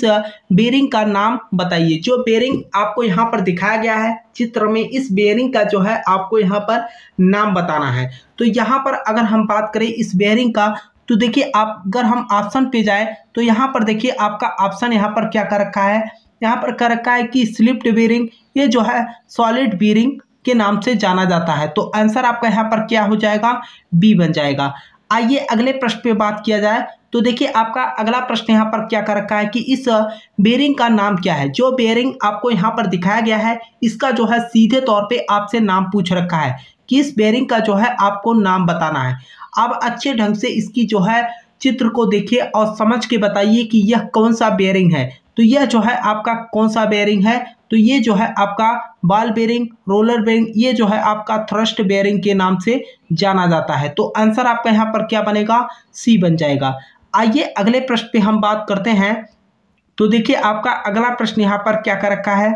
बेरिंग का नाम बताइए। जो बेरिंग आपको यहाँ पर दिखाया गया है चित्र में, इस बेरिंग का जो है आपको यहाँ पर नाम बताना है। तो यहाँ पर अगर हम बात करें इस बेरिंग का, तो देखिए आप अगर हम ऑप्शन पे जाए तो यहाँ पर देखिए आपका ऑप्शन यहाँ पर क्या कर रखा है, यहाँ पर कर रखा है कि स्लिप्ड बेरिंग, ये जो है सॉलिड बेरिंग के नाम से जाना जाता है। तो आंसर आपका यहाँ पर क्या हो जाएगा, बी बन जाएगा। आइए अगले प्रश्न पे बात किया जाए। तो देखिए आपका अगला प्रश्न यहाँ पर क्या कर रखा है कि इस बेरिंग का नाम क्या है। जो बेरिंग आपको यहाँ पर दिखाया गया है इसका जो है सीधे तौर पे आपसे नाम पूछ रखा है कि इस बेरिंग का जो है आपको नाम बताना है। आप अच्छे ढंग से इसकी जो है चित्र को देखिए और समझ के बताइए कि यह कौन सा बेरिंग है। तो यह जो है आपका कौन सा बेरिंग है, तो ये जो है आपका बॉल बेरिंग, रोलर बेरिंग, ये जो है आपका थ्रस्ट बेरिंग के नाम से जाना जाता है। तो आंसर आपका यहाँ पर क्या बनेगा, सी बन जाएगा। आइए अगले प्रश्न पे हम बात करते हैं। तो देखिए आपका अगला प्रश्न यहाँ पर क्या कर रखा है,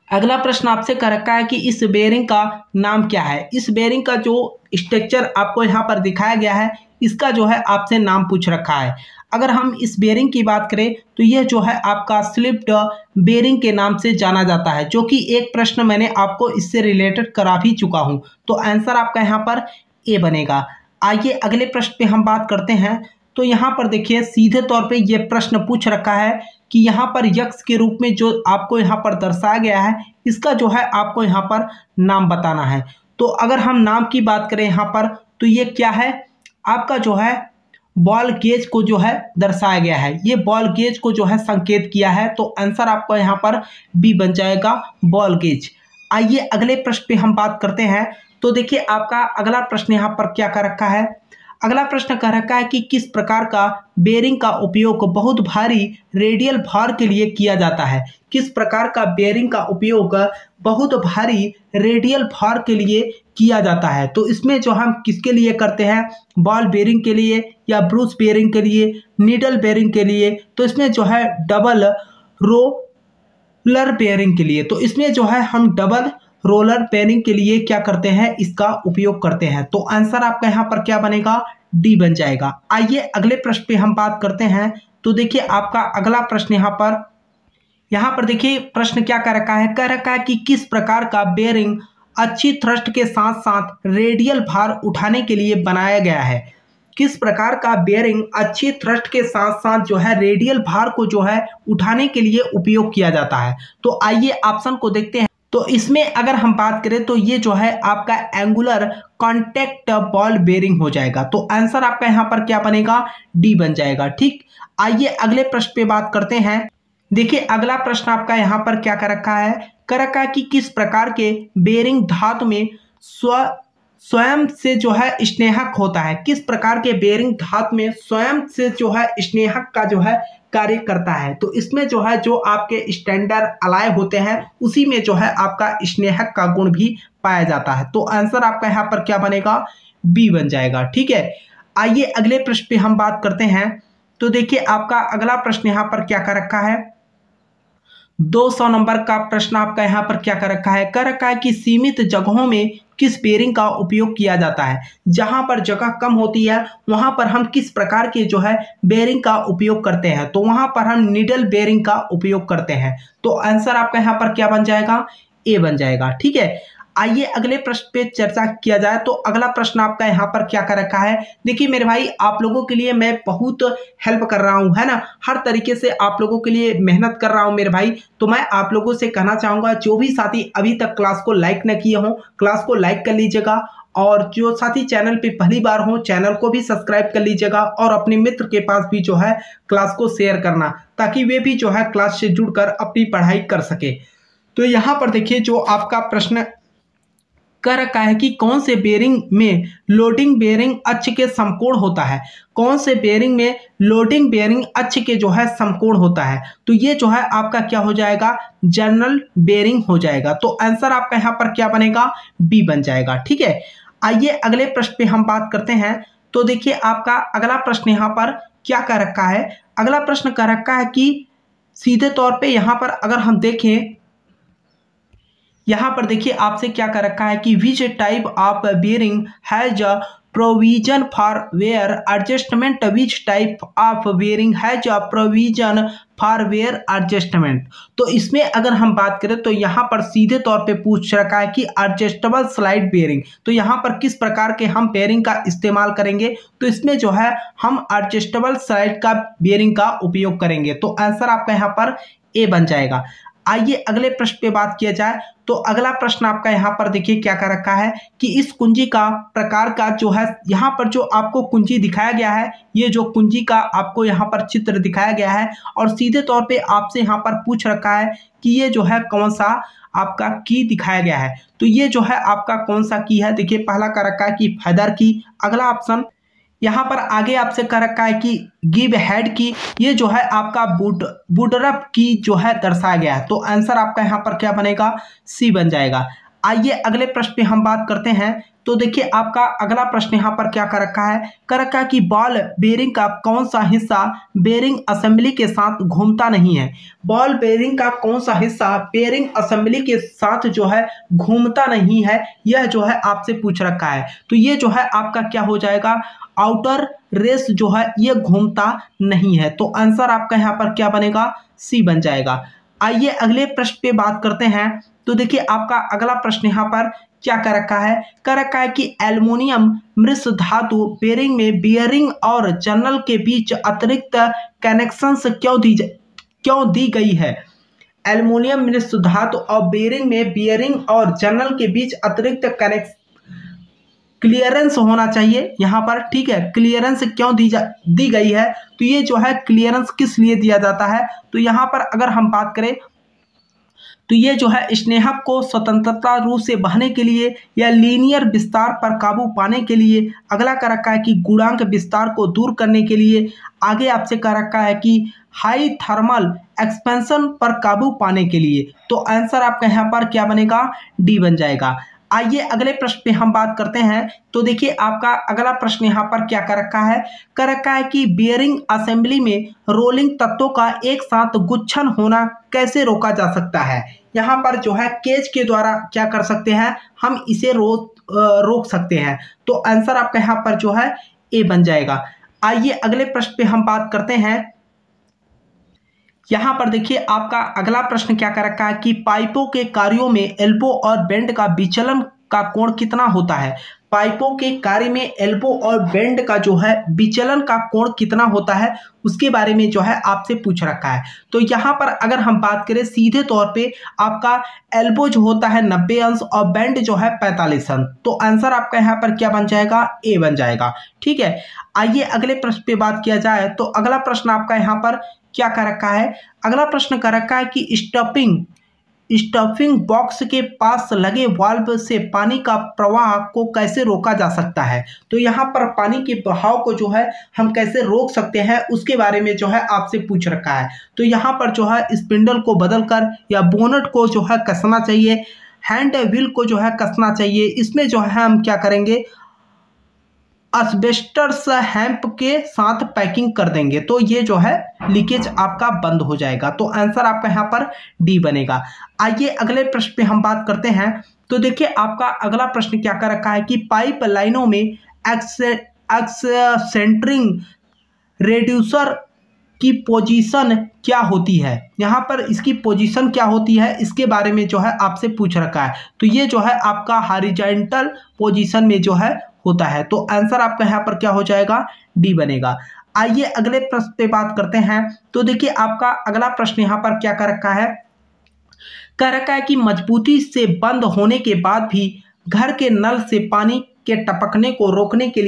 अगला प्रश्न आपसे कर रखा है कि इस बेरिंग का नाम क्या है। इस बेरिंग का जो स्ट्रक्चर आपको यहाँ पर दिखाया गया है इसका जो है आपसे नाम पूछ रखा है। अगर हम इस बेरिंग की बात करें तो यह जो है आपका स्लिप्ड बेरिंग के नाम से जाना जाता है, जो कि एक प्रश्न मैंने आपको इससे रिलेटेड करा भी चुका हूं। तो आंसर आपका यहाँ पर ए बनेगा। आइए अगले प्रश्न पे हम बात करते हैं। तो यहाँ पर देखिए सीधे तौर पे ये प्रश्न पूछ रखा है कि यहाँ पर यक्ष के रूप में जो आपको यहाँ पर दर्शाया गया है इसका जो है आपको यहाँ पर नाम बताना है। तो अगर हम नाम की बात करें यहाँ पर, तो ये क्या है, आपका जो है बॉल गेज को जो है दर्शाया गया है। ये बॉल गेज को जो है संकेत किया है। तो आंसर आपका यहाँ पर बी बन जाएगा, बॉल गेज। आइए अगले प्रश्न पे हम बात करते हैं। तो देखिए आपका अगला प्रश्न यहाँ पर क्या कर रखा है, अगला प्रश्न कह रखा है कि किस प्रकार का बेरिंग का उपयोग बहुत भारी रेडियल भार के लिए किया जाता है। किस प्रकार का बेरिंग का उपयोग बहुत भारी रेडियल भार के लिए किया जाता है। तो इसमें जो हम किसके लिए करते हैं, बॉल बेरिंग के लिए या ब्रूस बेरिंग के लिए, नीडल बेरिंग के लिए, तो इसमें जो है डबल रोलर बेरिंग के लिए। तो इसमें जो है हम डबल रोलर बेरिंग के लिए क्या करते हैं, इसका उपयोग करते हैं। तो आंसर आपका यहाँ पर क्या बनेगा, डी बन जाएगा। आइए अगले प्रश्न पे हम बात करते हैं। तो देखिए आपका अगला प्रश्न यहाँ पर देखिए प्रश्न क्या कह रखा है, कह रखा है कि किस प्रकार का बेरिंग अच्छी थ्रस्ट के साथ साथ रेडियल भार उठाने के लिए बनाया गया है। किस प्रकार का बेरिंग अच्छी थ्रस्ट के साथ साथ जो है रेडियल भार को जो है उठाने के लिए उपयोग किया जाता है। तो आइए ऑप्शन को देखते हैं। तो इसमें अगर हम बात करें तो ये जो है आपका एंगुलर कॉन्टैक्ट बॉल बेरिंग हो जाएगा। तो आंसर आपका यहाँ पर क्या बनेगा, डी बन जाएगा। ठीक, आइए अगले प्रश्न पे बात करते हैं। देखिए अगला प्रश्न आपका यहाँ पर क्या कर रखा है, कर रखा है कि किस प्रकार के बेरिंग धातु में स्वयं से जो है स्नेहक होता है। किस प्रकार के बेरिंग धातु में स्वयं से जो है स्नेहक का जो है कार्य करता है। तो इसमें जो है जो आपके स्टैंडर्ड अलाय होते हैं उसी में जो है आपका स्नेहक का गुण भी पाया जाता है। तो आंसर आपका यहाँ पर क्या बनेगा, बी बन जाएगा। ठीक है, आइए अगले प्रश्न पे हम बात करते हैं। तो देखिए आपका अगला प्रश्न यहाँ पर क्या कर रखा है, 200 नंबर का प्रश्न आपका यहाँ पर क्या कर रखा है, कर रखा है कि सीमित जगहों में किस बेरिंग का उपयोग किया जाता है। जहां पर जगह कम होती है वहां पर हम किस प्रकार के जो है बेरिंग का उपयोग करते हैं। तो वहां पर हम नीडल बेरिंग का उपयोग करते हैं। तो आंसर आपका यहाँ पर क्या बन जाएगा, ए बन जाएगा। ठीक है, आइए अगले प्रश्न पे चर्चा किया जाए। तो अगला प्रश्न आपका यहाँ पर क्या कर रखा है, देखिए मेरे भाई आप लोगों के लिए मैं बहुत हेल्प कर रहा हूँ, है ना, हर तरीके से आप लोगों के लिए मेहनत कर रहा हूँ मेरे भाई। तो मैं आप लोगों से कहना चाहूँगा जो भी साथी अभी तक क्लास को लाइक न किए हों क्लास को लाइक कर लीजिएगा, और जो साथी चैनल पे पहली बार हो चैनल को भी सब्सक्राइब कर लीजिएगा, और अपने मित्र के पास भी जो है क्लास को शेयर करना ताकि वे भी जो है क्लास से जुड़कर अपनी पढ़ाई कर सके। तो यहाँ पर देखिए जो आपका प्रश्न कह रखा है कि कौन से बेरिंग में लोडिंग बेरिंग अक्ष के समकोण होता है। कौन से बेरिंग में लोडिंग बेरिंग अक्ष के जो है समकोण होता है। तो ये जो है आपका क्या हो जाएगा, जनरल बेरिंग हो जाएगा। तो आंसर आपका यहाँ पर क्या बनेगा, बी बन जाएगा। ठीक है, आइए अगले प्रश्न पे हम बात करते हैं। तो देखिए आपका अगला प्रश्न यहाँ पर क्या कह रखा है, अगला प्रश्न कह रखा है कि सीधे तौर पे यहाँ पर अगर हम देखें यहाँ पर देखिए आपसे क्या कर रखा है कि which type of bearing has a provision for wear adjustment, which type of bearing has a provision for wear adjustment. तो इसमें अगर हम बात करें तो यहाँ पर सीधे तौर पे पूछ रखा है कि एडजस्टेबल स्लाइड बेयरिंग, तो यहाँ पर किस प्रकार के हम बेयरिंग का इस्तेमाल करेंगे, तो इसमें जो है हम एडजस्टेबल स्लाइड का बेयरिंग का उपयोग करेंगे। तो आंसर आपका यहाँ पर ए बन जाएगा। आइए अगले प्रश्न पे बात किया जाए। तो अगला प्रश्न आपका यहाँ पर देखिए क्या कर रखा है कि इस कुंजी का प्रकार का जो है, यहाँ पर जो आपको कुंजी दिखाया गया है, ये जो कुंजी का आपको यहाँ पर चित्र दिखाया गया है और सीधे तौर पे आपसे यहाँ पर पूछ रखा है कि ये जो है कौन सा आपका की दिखाया गया है। तो ये जो है आपका कौन सा की है, देखिए पहला कर रखा है कि फेदर की, अगला ऑप्शन यहाँ पर आगे आपसे कर रखा है कि गिव हेड की, ये जो है आपका बुडरप की जो है दर्शाया गया है। तो आंसर आपका यहाँ पर क्या बनेगा, सी बन जाएगा। आइए अगले प्रश्न पे हम बात करते हैं। तो देखिए आपका अगला प्रश्न यहाँ पर क्या कर रखा है कि बॉल बेयरिंग का कौन सा हिस्सा बेयरिंग असेंबली के साथ घूमता नहीं है। बॉल बेयरिंग का कौन सा हिस्सा बेयरिंग असेंबली के साथ जो है घूमता नहीं है, यह जो है आपसे पूछ रखा है। तो ये जो है आपका क्या हो जाएगा, आउटर रेस जो है ये घूमता नहीं है। तो आंसर आपका यहाँ पर क्या बनेगा, सी बन जाएगा। आइए अगले प्रश्न पे बात करते हैं। तो देखिए आपका अगला प्रश्न यहाँ पर क्या कर रखा है कि एल्युमिनियम मिश्र धातु बेयरिंग में बियरिंग और जर्नल के बीच अतिरिक्त कनेक्शंस क्यों दी गई है। एल्युमिनियम मिश्र धातु और बेयरिंग में बियरिंग और जर्नल के बीच अतिरिक्त क्लियरेंस होना चाहिए यहाँ पर, ठीक है। क्लियरेंस क्यों दी गई है, तो ये जो है क्लियरेंस किस लिए दिया जाता है, तो यहाँ पर अगर हम बात करें तो ये जो है स्नेहक को स्वतंत्रता रूप से बहने के लिए या लीनियर विस्तार पर काबू पाने के लिए, अगला कर रखा है कि गुणांक विस्तार को दूर करने के लिए, आगे आपसे कर रखा है कि हाई थर्मल एक्सपेंशन पर काबू पाने के लिए। तो आंसर आपका यहाँ पर क्या बनेगा, डी बन जाएगा। आइए अगले प्रश्न पे हम बात करते हैं। तो देखिए आपका अगला प्रश्न यहाँ पर क्या कर रखा है कि बियरिंग असेंबली में रोलिंग तत्वों का एक साथ गुच्छन होना कैसे रोका जा सकता है। यहाँ पर जो है केज के द्वारा क्या कर सकते हैं, हम इसे रोक सकते हैं। तो आंसर आपका यहाँ पर जो है ए बन जाएगा। आइए अगले प्रश्न पे हम बात करते हैं। यहाँ पर देखिए आपका अगला प्रश्न क्या कर रखा है कि पाइपों के कार्यों में एल्बो और बेंड का विचलन का कोण कितना होता है। पाइपों के कार्य में एल्बो और बेंड का जो है विचलन का कोण कितना होता है, उसके बारे में जो है आपसे पूछ रखा है। तो यहाँ पर अगर हम बात करें सीधे तौर पे आपका एल्बो जो होता है 90 अंश और बेंड जो है 45 अंश। तो आंसर आपका यहाँ पर क्या बन जाएगा, ए बन जाएगा, ठीक है। आइए अगले प्रश्न पे बात किया जाए। तो अगला प्रश्न आपका यहाँ पर क्या कर रखा है, अगला प्रश्न कर रखा है कि स्टफिंग बॉक्स के पास लगे वाल्व से पानी का प्रवाह को कैसे रोका जा सकता है। तो यहाँ पर पानी के बहाव को जो है हम कैसे रोक सकते हैं, उसके बारे में जो है आपसे पूछ रखा है। तो यहाँ पर जो है स्पिंडल को बदलकर या बोनट को जो है कसना चाहिए, हैंड व्हील को जो है कसना चाहिए। इसमें जो है हम क्या करेंगे, एस्बेस्टस हैम्प के साथ पैकिंग कर देंगे, तो ये जो है लीकेज आपका बंद हो जाएगा। तो आंसर आपका यहाँ पर डी बनेगा। आइए अगले प्रश्न पे हम बात करते हैं। तो देखिए आपका अगला प्रश्न क्या कर रखा है कि पाइप लाइनों में एक्सेंट्रिंग रेड्यूसर की पोजीशन क्या होती है। यहाँ पर इसकी पोजीशन क्या होती है, इसके बारे में जो है आपसे पूछ रखा है। तो ये जो है आपका हॉरिजॉन्टल पोजीशन में जो है होता है। तो आंसर आपका यहाँ पर क्या हो जाएगा, डी बनेगा। आइए अगले प्रश्न पे बात करते हैं। तो देखिए आपका अगला प्रश्न यहाँ पर क्या कर रखा है, कह रखा है कि मजबूती से बंद होने के बाद भी घर के नल से पानी के टपकने को रोकने के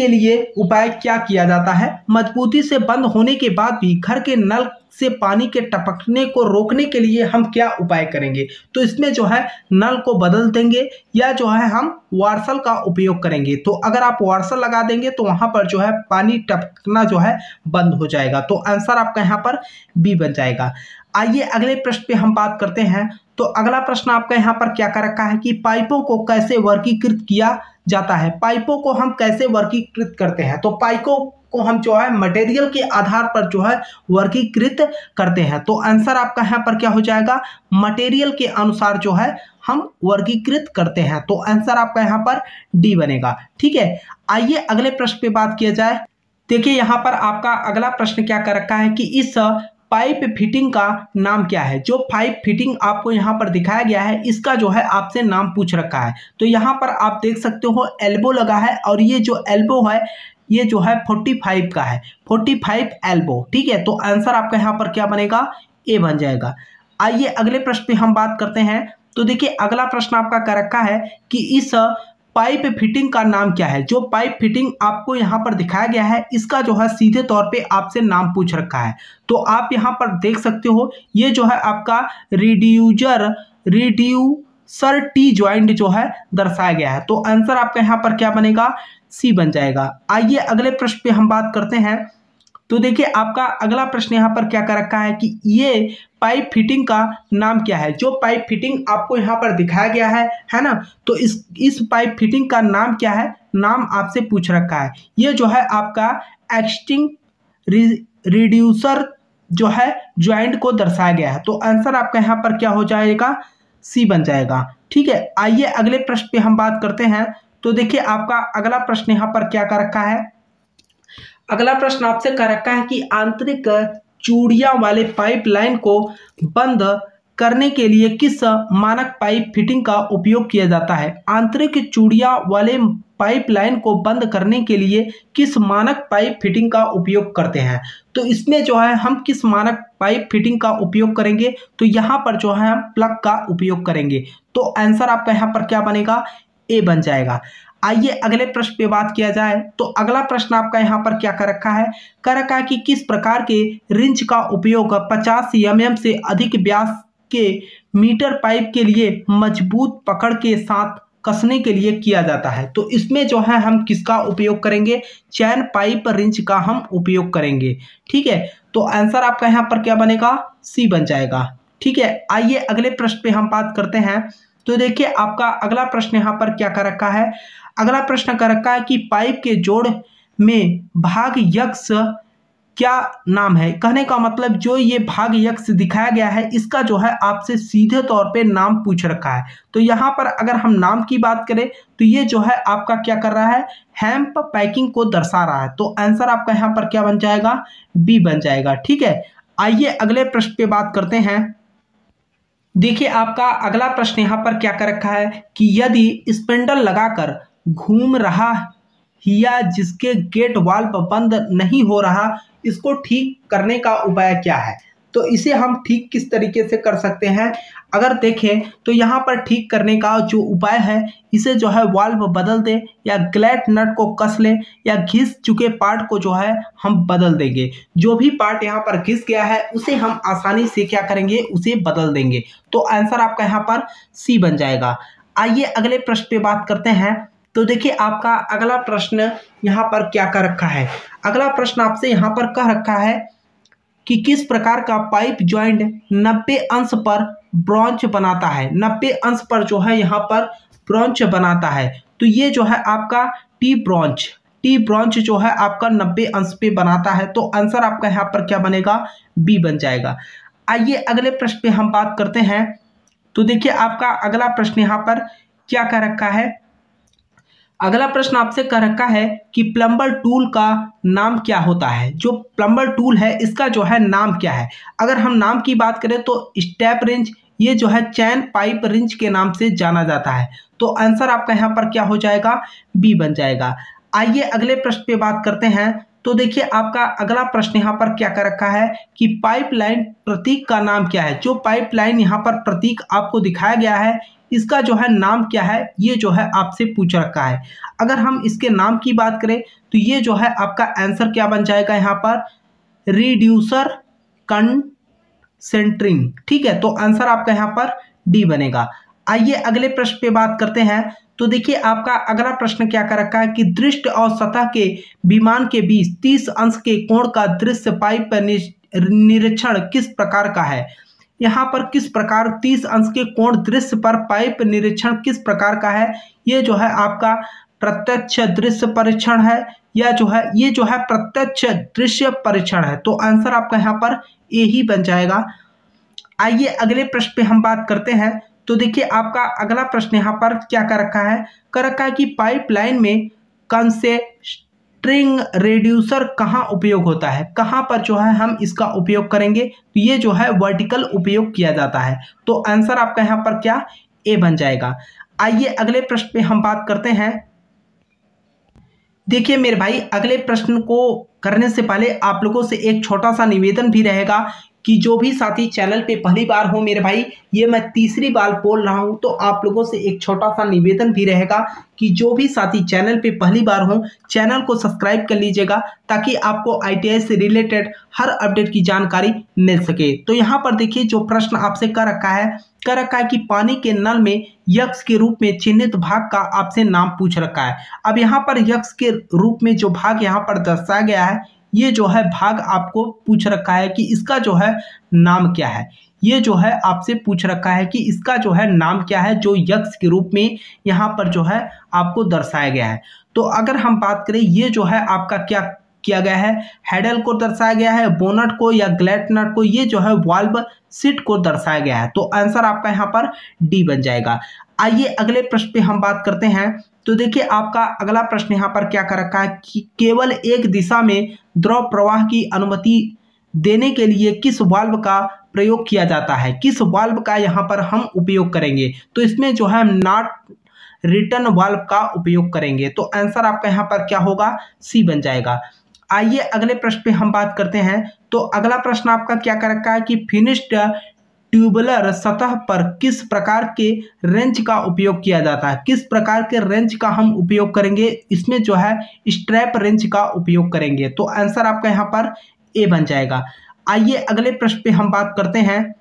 लिए उपाय क्या किया जाता है। मजबूती से बंद होने के बाद भी घर के नल से पानी के टपकने को रोकने के लिए हम क्या उपाय करेंगे। तो इसमें जो है नल को बदल देंगे या जो है हम वार्सल का उपयोग करेंगे। तो अगर आप वार्सल लगा देंगे तो वहां पर जो है पानी टपकना जो है बंद हो जाएगा। तो आंसर आपका यहाँ पर बी बन जाएगा। आइए अगले प्रश्न पे हम बात करते हैं। तो अगला प्रश्न आपका यहाँ पर क्या कर रखा है कि पाइपों को कैसे वर्गीकृत किया जाता है। पाइपों को हम कैसे वर्गीकृत करते हैं? तो पाइपों को हम जो है मटेरियल के आधार पर जो है वर्गीकृत करते हैं। तो आंसर आपका यहाँ पर क्या हो जाएगा? मटेरियल के अनुसार जो है हम वर्गीकृत करते हैं। तो आंसर आपका यहाँ पर डी बनेगा। ठीक है, आइए अगले प्रश्न पे बात किया जाए। देखिए यहाँ पर आपका अगला प्रश्न क्या कर रखा है कि इस पाइप फिटिंग का नाम क्या है? जो पाइप फिटिंग आपको यहाँ पर दिखाया गया है इसका जो है आपसे नाम पूछ रखा है। तो यहाँ पर आप देख सकते हो एल्बो लगा है और ये जो एल्बो है ये जो है 45 का है, 45 एल्बो। ठीक है, तो आंसर आपका यहाँ पर क्या बनेगा? ए बन जाएगा। आइए अगले प्रश्न पे हम बात करते हैं। तो देखिए अगला प्रश्न आपका कर रखा है कि इस पाइप फिटिंग का नाम क्या है? जो पाइप फिटिंग आपको यहाँ पर दिखाया गया है इसका जो है सीधे तौर पे आपसे नाम पूछ रखा है। तो आप यहाँ पर देख सकते हो ये जो है आपका रिड्यूसर टी ज्वाइंट जो है दर्शाया गया है। तो आंसर आपका यहाँ पर क्या बनेगा? सी बन जाएगा। आइए अगले प्रश्न पे हम बात करते हैं। तो देखिए आपका अगला प्रश्न यहाँ पर क्या कर रखा है कि ये पाइप फिटिंग का नाम क्या है? जो पाइप फिटिंग आपको यहाँ पर दिखाया गया है ना, तो इस पाइप फिटिंग का नाम क्या है? नाम आपसे पूछ रखा है। ये जो है आपका एक्सटिंग रिड्यूसर जो है ज्वाइंट को दर्शाया गया है। तो आंसर आपका यहाँ पर क्या हो जाएगा? सी बन जाएगा। ठीक है, आइए अगले प्रश्न पे हम बात करते हैं। तो देखिए आपका अगला प्रश्न यहाँ पर क्या कर रखा है? अगला प्रश्न आपसे कर रखा है कि आंतरिक चूड़ियां वाले पाइपलाइन को बंद करने के लिए किस मानक पाइप फिटिंग का उपयोग किया जाता है? आंतरिक चूड़ियां वाले पाइपलाइन को बंद करने के लिए किस मानक पाइप फिटिंग का उपयोग करते हैं? तो इसमें जो है हम किस मानक पाइप फिटिंग का उपयोग करेंगे? तो यहाँ पर जो है हम प्लग का उपयोग करेंगे। तो आंसर आपका यहाँ पर क्या बनेगा? ए बन जाएगा। आइए अगले प्रश्न पे बात किया जाए। तो अगला प्रश्न आपका यहाँ पर क्या कर रखा है? कर रखा है कि किस प्रकार के रिंच का उपयोग 50 mm से अधिक व्यास के मीटर पाइप के लिए मजबूत पकड़ के साथ कसने के लिए किया जाता है? तो इसमें जो है हम किसका उपयोग करेंगे? चैन पाइप रिंच का हम उपयोग करेंगे। ठीक है, तो आंसर आपका यहाँ पर क्या बनेगा? सी बन जाएगा। ठीक है, आइए अगले प्रश्न पे हम बात करते हैं। तो देखिए आपका अगला प्रश्न यहाँ पर क्या कर रखा है? अगला प्रश्न कर रखा है कि पाइप के जोड़ में भाग यक्ष क्या नाम है? कहने का मतलब जो ये भाग यक्ष दिखाया गया है इसका जो है आपसे सीधे तौर पे नाम पूछ रखा है। तो यहाँ पर अगर हम नाम की बात करें तो ये जो है आपका क्या कर रहा है? हेम्प पैकिंग को दर्शा रहा है। तो आंसर आपका यहाँ पर क्या बन जाएगा? बी बन जाएगा। ठीक है, आइए अगले प्रश्न पे बात करते हैं। देखिए आपका अगला प्रश्न यहाँ पर क्या कर रखा है कि यदि स्पिंडल लगाकर घूम रहा या जिसके गेट वाल्व बंद नहीं हो रहा, इसको ठीक करने का उपाय क्या है? तो इसे हम ठीक किस तरीके से कर सकते हैं? अगर देखें तो यहाँ पर ठीक करने का जो उपाय है, इसे जो है वाल्व बदल दें या ग्लैट नट को कस लें या घिस चुके पार्ट को जो है हम बदल देंगे। जो भी पार्ट यहाँ पर घिस गया है उसे हम आसानी से क्या करेंगे? उसे बदल देंगे। तो आंसर आपका यहाँ पर सी बन जाएगा। आइए अगले प्रश्न पे बात करते हैं। तो देखिए आपका अगला प्रश्न यहाँ पर क्या कर रखा है? अगला प्रश्न आपसे यहाँ पर कह रखा है कि किस प्रकार का पाइप ज्वाइंट 90 अंश पर ब्रॉन्च बनाता है? 90 अंश पर जो है यहाँ पर ब्रॉन्च बनाता है। तो ये जो है आपका टी ब्रॉन्च जो है आपका 90 अंश पे बनाता है। तो आंसर आपका यहाँ पर क्या बनेगा? बी बन जाएगा। आइए अगले प्रश्न पे हम बात करते हैं। तो देखिए आपका अगला प्रश्न यहाँ पर क्या कर रखा है? अगला प्रश्न आपसे कर रखा है कि प्लम्बर टूल का नाम क्या होता है? जो प्लम्बर टूल है इसका जो है नाम क्या है? अगर हम नाम की बात करें तो स्टेप रिंच, ये जो है चैन पाइप रिंच के नाम से जाना जाता है। तो आंसर आपका यहाँ पर क्या हो जाएगा? बी बन जाएगा। आइए अगले प्रश्न पे बात करते हैं। तो देखिए आपका अगला प्रश्न यहाँ पर क्या कर रखा है कि पाइपलाइन प्रतीक का नाम क्या है? जो पाइपलाइन यहाँ पर प्रतीक आपको दिखाया गया है इसका जो है नाम क्या है? ये जो है आपसे पूछ रखा है। अगर हम इसके नाम की बात करें तो ये जो है आपका आंसर क्या बन जाएगा? यहाँ पर रिड्यूसर कंसेंट्रिंग। ठीक है, तो आंसर आपका यहाँ पर डी बनेगा। आइए अगले प्रश्न पे बात करते हैं। तो देखिए आपका अगला प्रश्न क्या कर रखा है कि दृष्टि और सतह के विमान के बीच 30 अंश के कोण का दृश्य पाइप निरीक्षण किस प्रकार का है? यहाँ पर किस प्रकार 30 अंश के कोण दृश्य पर पाइप निरीक्षण किस प्रकार का है? ये जो है आपका प्रत्यक्ष दृश्य परीक्षण है या जो है ये जो है प्रत्यक्ष दृश्य परीक्षण है। तो आंसर आपका यहाँ पर ए ही बन जाएगा। आइए अगले प्रश्न पे हम बात करते हैं। तो देखिए आपका अगला प्रश्न यहाँ पर क्या कर रखा है, कर रखा है कि पाइपलाइन में कंसंट्रेटिंग रिड्यूसर कहाँ उपयोग होता है, कहाँ पर जो है हम इसका उपयोग करेंगे। तो ये जो है वर्टिकल उपयोग किया जाता है। तो आंसर आपका यहाँ पर क्या ए बन जाएगा। आइए अगले प्रश्न पे हम बात करते हैं। देखिए मेरे भाई अगले प्रश्न को करने से पहले आप लोगों से एक छोटा सा निवेदन भी रहेगा कि जो भी साथी चैनल पे पहली बार हो मेरे भाई, ये मैं तीसरी बार बोल रहा हूं, तो आप लोगों से एक छोटा सा निवेदन भी रहेगा कि जो भी साथी चैनल पे पहली बार हो चैनल को सब्सक्राइब कर लीजिएगा ताकि आपको आईटीआई से रिलेटेड हर अपडेट की जानकारी मिल सके। तो यहाँ पर देखिए जो प्रश्न आपसे कर रखा है कि पानी के नल में यक्ष के रूप में चिन्हित भाग का आपसे नाम पूछ रखा है। अब यहाँ पर यक्ष के रूप में जो भाग यहाँ पर दर्शाया गया है, ये जो है भाग आपको पूछ रखा है कि इसका जो है नाम क्या है। ये जो है आपसे पूछ रखा है कि इसका जो है नाम क्या है, जो यक्ष के रूप में यहाँ पर जो है आपको दर्शाया गया है। तो अगर हम बात करें, ये जो है आपका क्या किया गया है, हेडल को दर्शाया गया है, बोनट को या ग्लैटनट को, ये जो है वाल्व सीट को दर्शाया गया है। तो आंसर आपका यहाँ पर डी बन जाएगा। आइए अगले प्रश्न पे हम बात करते हैं। तो देखिए आपका अगला प्रश्न यहाँ पर क्या कर रखा है कि केवल एक दिशा में द्रव प्रवाह की अनुमति देने के लिए किस वाल्व का प्रयोग किया जाता है, किस वाल्व का यहाँ पर हम उपयोग करेंगे। तो इसमें जो है नॉट रिटर्न वाल्व का उपयोग करेंगे। तो आंसर आपका यहाँ पर क्या होगा, सी बन जाएगा। आइए अगले प्रश्न पे हम बात करते हैं। तो अगला प्रश्न आपका क्या कर रखा है कि फिनिश्ड ट्यूबुलर सतह पर किस प्रकार के रेंच का उपयोग किया जाता है, किस प्रकार के रेंच का हम उपयोग करेंगे। इसमें जो है स्ट्रैप रेंच का उपयोग करेंगे। तो आंसर आपका यहाँ पर ए बन जाएगा। आइए अगले प्रश्न पे हम बात करते हैं।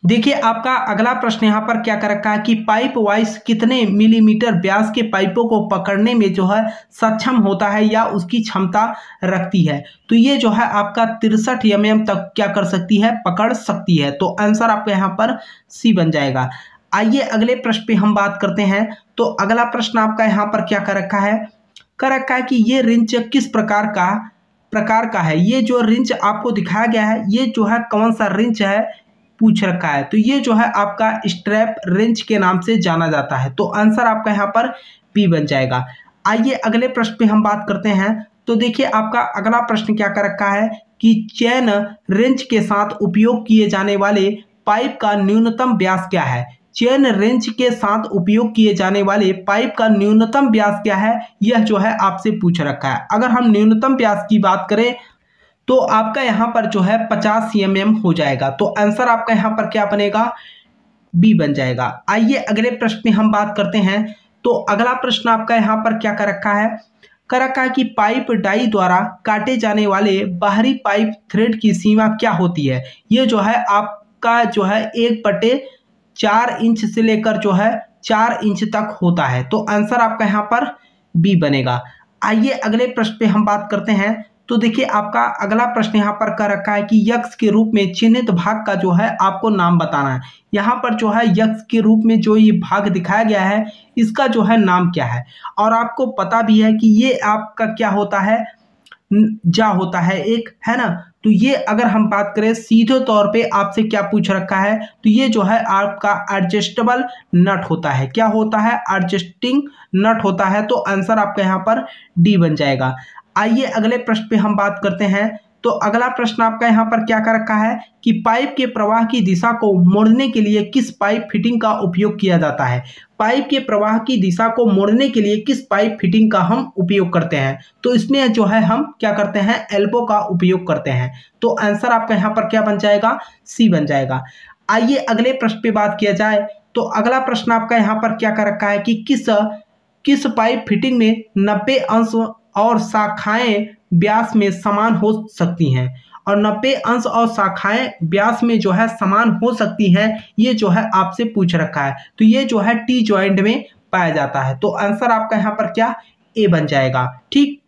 देखिए आपका अगला प्रश्न यहाँ पर क्या कर रखा है कि पाइप वाइज कितने मिलीमीटर व्यास के पाइपों को पकड़ने में जो है सक्षम होता है या उसकी क्षमता रखती है। तो ये जो है आपका 63 mm तक क्या कर सकती है, पकड़ सकती है। तो आंसर आपका यहाँ पर सी बन जाएगा। आइए अगले प्रश्न पे हम बात करते हैं। तो अगला प्रश्न आपका यहाँ पर क्या कर रखा है कि ये रिंच किस प्रकार का है। ये जो रिंच आपको दिखाया गया है, ये जो है कौन सा रिंच है पूछ रखा है। तो ये जो है आपका स्ट्रैप रेंच के नाम से जाना जाता है। तो आंसर आपका यहाँ पर बी बन जाएगा। आइए अगले प्रश्न पे हम बात करते हैं। तो देखिए आपका अगला प्रश्न क्या कर रखा है कि चेन रेंच के साथ उपयोग किए जाने वाले पाइप का न्यूनतम व्यास क्या है। चेन रेंच के साथ उपयोग किए जाने वाले पाइप का न्यूनतम व्यास क्या है, यह जो है आपसे पूछ रखा है। अगर हम न्यूनतम व्यास की बात करें तो आपका यहाँ पर जो है 50 mm हो जाएगा। तो आंसर आपका यहाँ पर क्या बनेगा, बी बन जाएगा। आइए अगले प्रश्न में हम बात करते हैं। तो अगला प्रश्न आपका यहाँ पर क्या कर रखा है कि पाइप डाई द्वारा काटे जाने वाले बाहरी पाइप थ्रेड की सीमा क्या होती है। ये जो है आपका जो है 1/4 इंच से लेकर जो है 4 इंच तक होता है। तो आंसर आपका यहाँ पर बी बनेगा। आइए अगले प्रश्न पे हम बात करते हैं। तो देखिए आपका अगला प्रश्न यहाँ पर कर रखा है कि यक्ष के रूप में चिन्हित भाग का जो है आपको नाम बताना है। यहाँ पर जो है यक्ष के रूप में जो ये भाग दिखाया गया है, इसका जो है नाम क्या है। और आपको पता भी है कि ये आपका क्या होता है, जा होता है एक, है ना। तो ये अगर हम बात करें सीधे तौर पे आपसे क्या पूछ रखा है, तो ये जो है आपका एडजस्टेबल नट होता है। क्या होता है, एडजस्टिंग नट होता है। तो आंसर आपका यहाँ पर डी बन जाएगा। आइए अगले प्रश्न पे हम बात करते हैं। तो अगला प्रश्न आपका यहाँ पर क्या कर रखा है कि पाइप के प्रवाह की दिशा को मोड़ने के लिए किस पाइप फिटिंग का उपयोग किया जाता है। पाइप के प्रवाह की दिशा को मोड़ने के लिए किस पाइप फिटिंग का हम उपयोग करते हैं। तो इसमें जो है हम क्या करते हैं, एल्बो का उपयोग करते हैं। तो आंसर आपका यहाँ पर क्या बन जाएगा, सी बन जाएगा। आइए अगले प्रश्न पे बात किया जाए। तो अगला प्रश्न आपका यहाँ पर क्या कर रखा है कि किस पाइप फिटिंग में 90 अंश और शाखाएं व्यास में समान हो सकती हैं। और 90 अंश और शाखाएं व्यास में जो है समान हो सकती हैं, ये जो है आपसे पूछ रखा है। तो ये जो है टी जॉइंट में पाया जाता है। तो आंसर आपका यहाँ पर क्या, ए बन जाएगा। ठीक,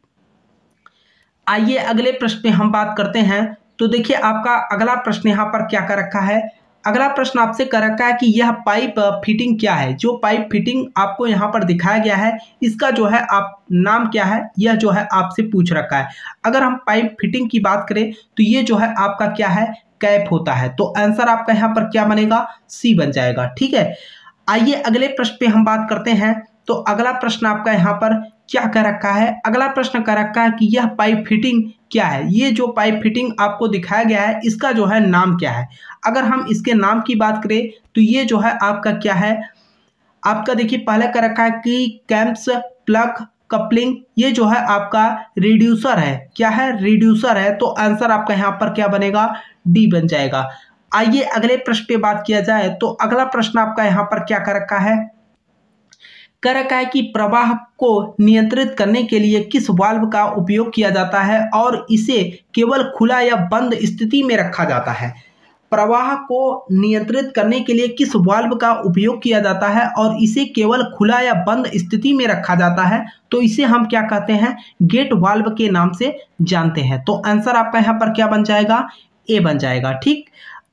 आइए अगले प्रश्न पे हम बात करते हैं। तो देखिए आपका अगला प्रश्न यहाँ पर क्या कर रखा है, अगला प्रश्न आपसे कर रखा है कि यह पाइप फिटिंग क्या है। जो पाइप फिटिंग आपको यहाँ पर दिखाया गया है इसका जो है आप नाम क्या है, यह जो है आपसे पूछ रखा है। अगर हम पाइप फिटिंग की बात करें तो ये जो है आपका क्या है, कैप होता है। तो आंसर आपका यहाँ पर क्या बनेगा, सी बन जाएगा। ठीक है, आइए अगले प्रश्न पे हम बात करते हैं। तो अगला प्रश्न आपका यहाँ पर क्या कर रखा है, अगला प्रश्न कर रखा है कि यह पाइप फिटिंग क्या है। ये जो पाइप फिटिंग आपको दिखाया गया है इसका जो है नाम क्या है। अगर हम इसके नाम की बात करें तो ये जो है आपका क्या है, आपका देखिए पहले कर रखा है कि कैम्प्स प्लग कपलिंग, ये जो है आपका रिड्यूसर है। क्या है, रिड्यूसर है। तो आंसर आपका यहाँ पर क्या बनेगा, डी बन जाएगा। आइए अगले प्रश्न पे बात किया जाए। तो अगला प्रश्न आपका यहाँ पर क्या कर रखा है, कर रखा है कि प्रवाह को नियंत्रित करने के लिए किस वाल्व का उपयोग किया जाता है और इसे केवल खुला या बंद स्थिति में रखा जाता है। प्रवाह को नियंत्रित करने के लिए किस वाल्व का उपयोग किया जाता है और इसे केवल खुला या बंद स्थिति में रखा जाता है। तो इसे हम क्या कहते हैं, गेट वाल्व के नाम से जानते हैं। तो आंसर आपका यहाँ पर क्या बन जाएगा, ए बन जाएगा। ठीक,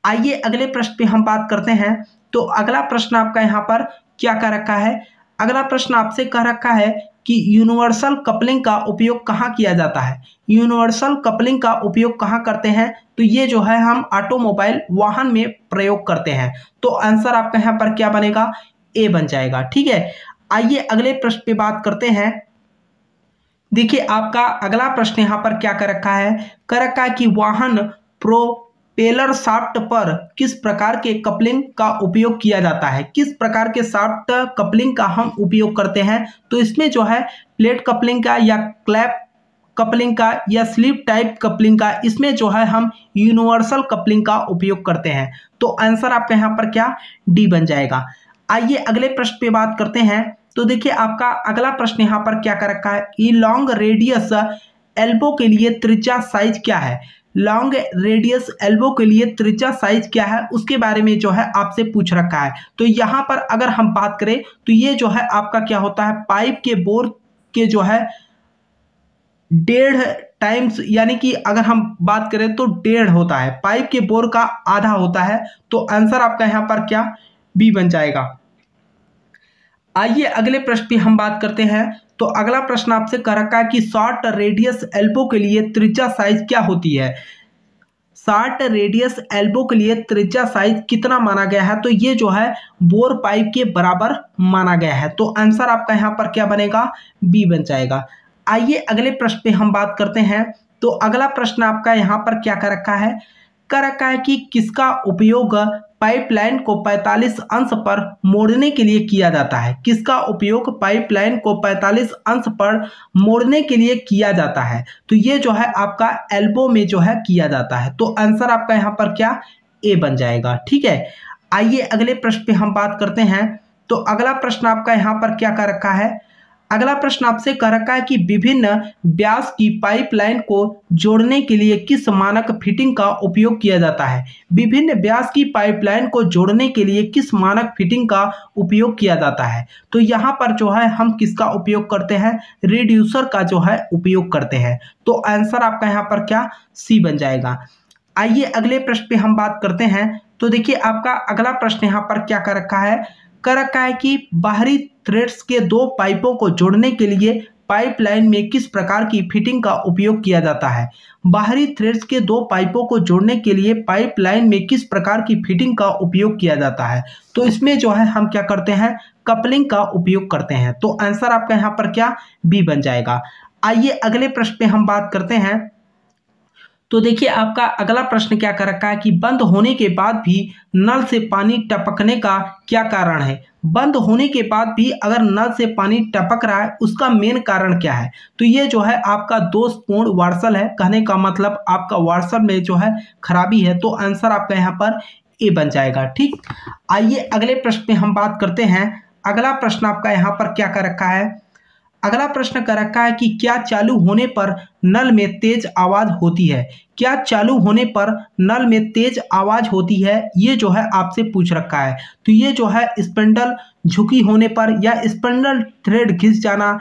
आइए अगले प्रश्न पे हम बात करते हैं। तो अगला प्रश्न आपका यहाँ पर क्या कर रखा है, अगला प्रश्न आपसे कह रखा है कि यूनिवर्सल कपलिंग का उपयोग कहाँ किया जाता है। यूनिवर्सल कपलिंग का उपयोग कहाँ करते हैं, तो ये जो है हम ऑटोमोबाइल वाहन में प्रयोग करते हैं। तो आंसर आपका यहाँ पर क्या बनेगा, ए बन जाएगा। ठीक है, आइए अगले प्रश्न पे बात करते हैं। देखिए आपका अगला प्रश्न यहाँ पर क्या कर रखा है कि वाहन प्रोपेलर शाफ्ट पर किस प्रकार के कपलिंग का उपयोग किया जाता है। किस प्रकार के शाफ्ट कपलिंग का हम उपयोग करते हैं, तो इसमें जो है प्लेट कपलिंग का या क्लैप कपलिंग का या स्लिप टाइप कपलिंग का, इसमें जो है हम यूनिवर्सल कपलिंग का उपयोग करते हैं। तो आंसर आपका यहाँ पर क्या, डी बन जाएगा। आइए अगले प्रश्न पे बात करते हैं। तो देखिए आपका अगला प्रश्न यहाँ पर क्या कर रखा है, ई लॉन्ग रेडियस एल्बो के लिए त्रिज्या साइज क्या है। लॉन्ग रेडियस एल्बो के लिए त्रिज्या साइज क्या है, उसके बारे में जो है आपसे पूछ रखा है। तो यहाँ पर अगर हम बात करें तो ये जो है आपका क्या होता है, पाइप के बोर के जो है 1.5 टाइम्स, यानी कि अगर हम बात करें तो 1.5 होता है, पाइप के बोर का आधा होता है। तो आंसर आपका यहाँ पर क्या, बी बन जाएगा। आइए अगले प्रश्न पे हम बात करते हैं। तो अगला प्रश्न आपसे कर रखा है कि शॉर्ट रेडियस एल्बो के लिए त्रिज्या साइज क्या होती है। शॉर्ट रेडियस एल्बो के लिए त्रिज्या साइज कितना माना गया है, तो ये जो है बोर पाइप के बराबर माना गया है। तो आंसर आपका यहाँ पर क्या बनेगा, बी बन जाएगा। आइए अगले प्रश्न पे हम बात करते हैं। तो अगला प्रश्न आपका यहाँ पर क्या कर रखा है, कि किसका उपयोग पाइपलाइन को 45 अंश पर मोड़ने के लिए किया जाता है। किसका उपयोग पाइपलाइन को 45 अंश पर मोड़ने के लिए किया जाता है, तो ये जो है आपका एल्बो में जो है किया जाता है। तो आंसर आपका यहाँ पर क्या, ए बन जाएगा। ठीक है, आइए अगले प्रश्न पे हम बात करते हैं। तो अगला प्रश्न आपका यहाँ पर क्या कर रखा है, अगला प्रश्न आपसे कह रखा है कि विभिन्न व्यास की पाइपलाइन को जोड़ने के लिए किस मानक फिटिंग का उपयोग किया जाता है। विभिन्न व्यास की पाइपलाइन को जोड़ने के लिए किस मानक फिटिंग का उपयोग किया जाता है, तो यहाँ पर जो है हम किसका उपयोग करते हैं, रिड्यूसर का जो है उपयोग करते हैं। तो आंसर आपका यहाँ पर क्या, सी बन जाएगा। आइए अगले प्रश्न पे हम बात करते हैं। तो देखिए आपका अगला प्रश्न यहाँ पर क्या कर रखा है कि बाहरी थ्रेड्स के दो पाइपों को जोड़ने के लिए पाइपलाइन में किस प्रकार की फिटिंग का उपयोग किया जाता है। बाहरी थ्रेड्स के दो पाइपों को जोड़ने के लिए पाइपलाइन में किस प्रकार की फिटिंग का उपयोग किया जाता है, तो इसमें जो है हम क्या करते हैं, कपलिंग का उपयोग करते हैं। तो आंसर आपका यहाँ पर क्या, बी बन जाएगा। आइए अगले प्रश्न पे हम बात करते हैं। तो देखिए आपका अगला प्रश्न क्या कर रखा है कि बंद होने के बाद भी नल से पानी टपकने का क्या कारण है। बंद होने के बाद भी अगर नल से पानी टपक रहा है उसका मेन कारण क्या है, तो ये जो है आपका दोषपूर्ण वार्सल है। कहने का मतलब आपका वार्सल में जो है खराबी है। तो आंसर आपका यहाँ पर ए बन जाएगा। ठीक, आइए अगले प्रश्न पे हम बात करते हैं। अगला प्रश्न आपका यहाँ पर क्या कर रखा है, अगला प्रश्न कर रखा है कि क्या चालू होने पर नल में तेज आवाज होती है। क्या चालू होने पर नल में तेज आवाज होती है, ये जो है आपसे पूछ रखा है। तो ये जो है स्पिंडल झुकी होने पर या स्पिंडल थ्रेड घिस जाना,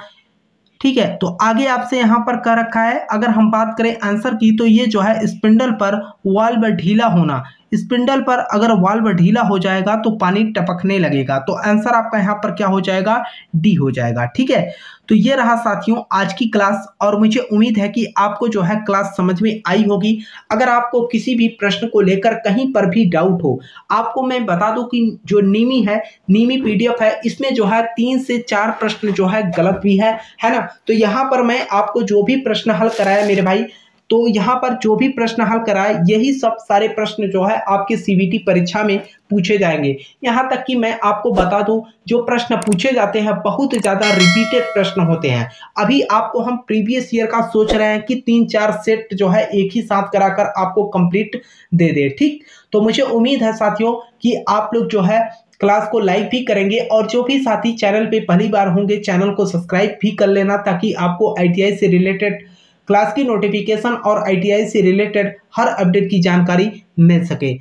ठीक है। तो आगे आपसे यहाँ पर कह रखा है, अगर हम बात करें आंसर की, तो ये जो है स्पिंडल पर वाल्व ढीला होना, स्पिंडल पर अगर वाल्व ढीला हो जाएगा तो पानी टपकने लगेगा। तो आंसर आपका यहाँ पर क्या हो जाएगा, डी हो जाएगा। ठीक है, तो ये रहा साथियों आज की क्लास, और मुझे उम्मीद है कि आपको जो है क्लास समझ में आई होगी। अगर आपको किसी भी प्रश्न को लेकर कहीं पर भी डाउट हो, आपको मैं बता दूं कि जो नीमी है, नीमी पीडीएफ है, इसमें जो है 3 से 4 प्रश्न जो है गलत भी है ना। तो यहाँ पर मैं आपको जो भी प्रश्न हल कराया मेरे भाई, तो यहाँ पर जो भी प्रश्न हल कराए, यही सब सारे प्रश्न जो है आपके सीबीटी परीक्षा में पूछे जाएंगे। यहाँ तक कि मैं आपको बता दूं, जो प्रश्न पूछे जाते हैं बहुत ज्यादा रिपीटेड प्रश्न होते हैं। अभी आपको हम प्रीवियस ईयर का सोच रहे हैं कि 3-4 सेट जो है एक ही साथ कराकर आपको कंप्लीट दे दे। ठीक, तो मुझे उम्मीद है साथियों कि आप लोग जो है क्लास को लाइक भी करेंगे, और जो भी साथी चैनल पे पहली बार होंगे चैनल को सब्सक्राइब भी कर लेना, ताकि आपको आईटीआई से रिलेटेड क्लास की नोटिफिकेशन और आईटीआई से रिलेटेड हर अपडेट की जानकारी मिल सके।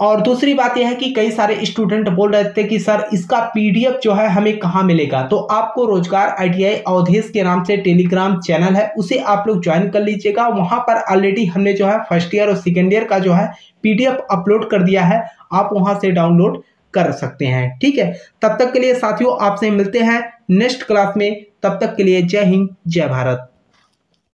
और दूसरी बात यह है कि कई सारे स्टूडेंट बोल रहे थे कि सर इसका पीडीएफ जो है हमें कहाँ मिलेगा, तो आपको रोजगार आईटीआई अवधेश के नाम से टेलीग्राम चैनल है, उसे आप लोग ज्वाइन कर लीजिएगा। वहां पर ऑलरेडी हमने जो है फर्स्ट ईयर और सेकेंड ईयर का जो है पीडीएफ अपलोड कर दिया है, आप वहां से डाउनलोड कर सकते हैं। ठीक है, तब तक के लिए साथियों आपसे मिलते हैं नेक्स्ट क्लास में, तब तक के लिए जय हिंद जय भारत।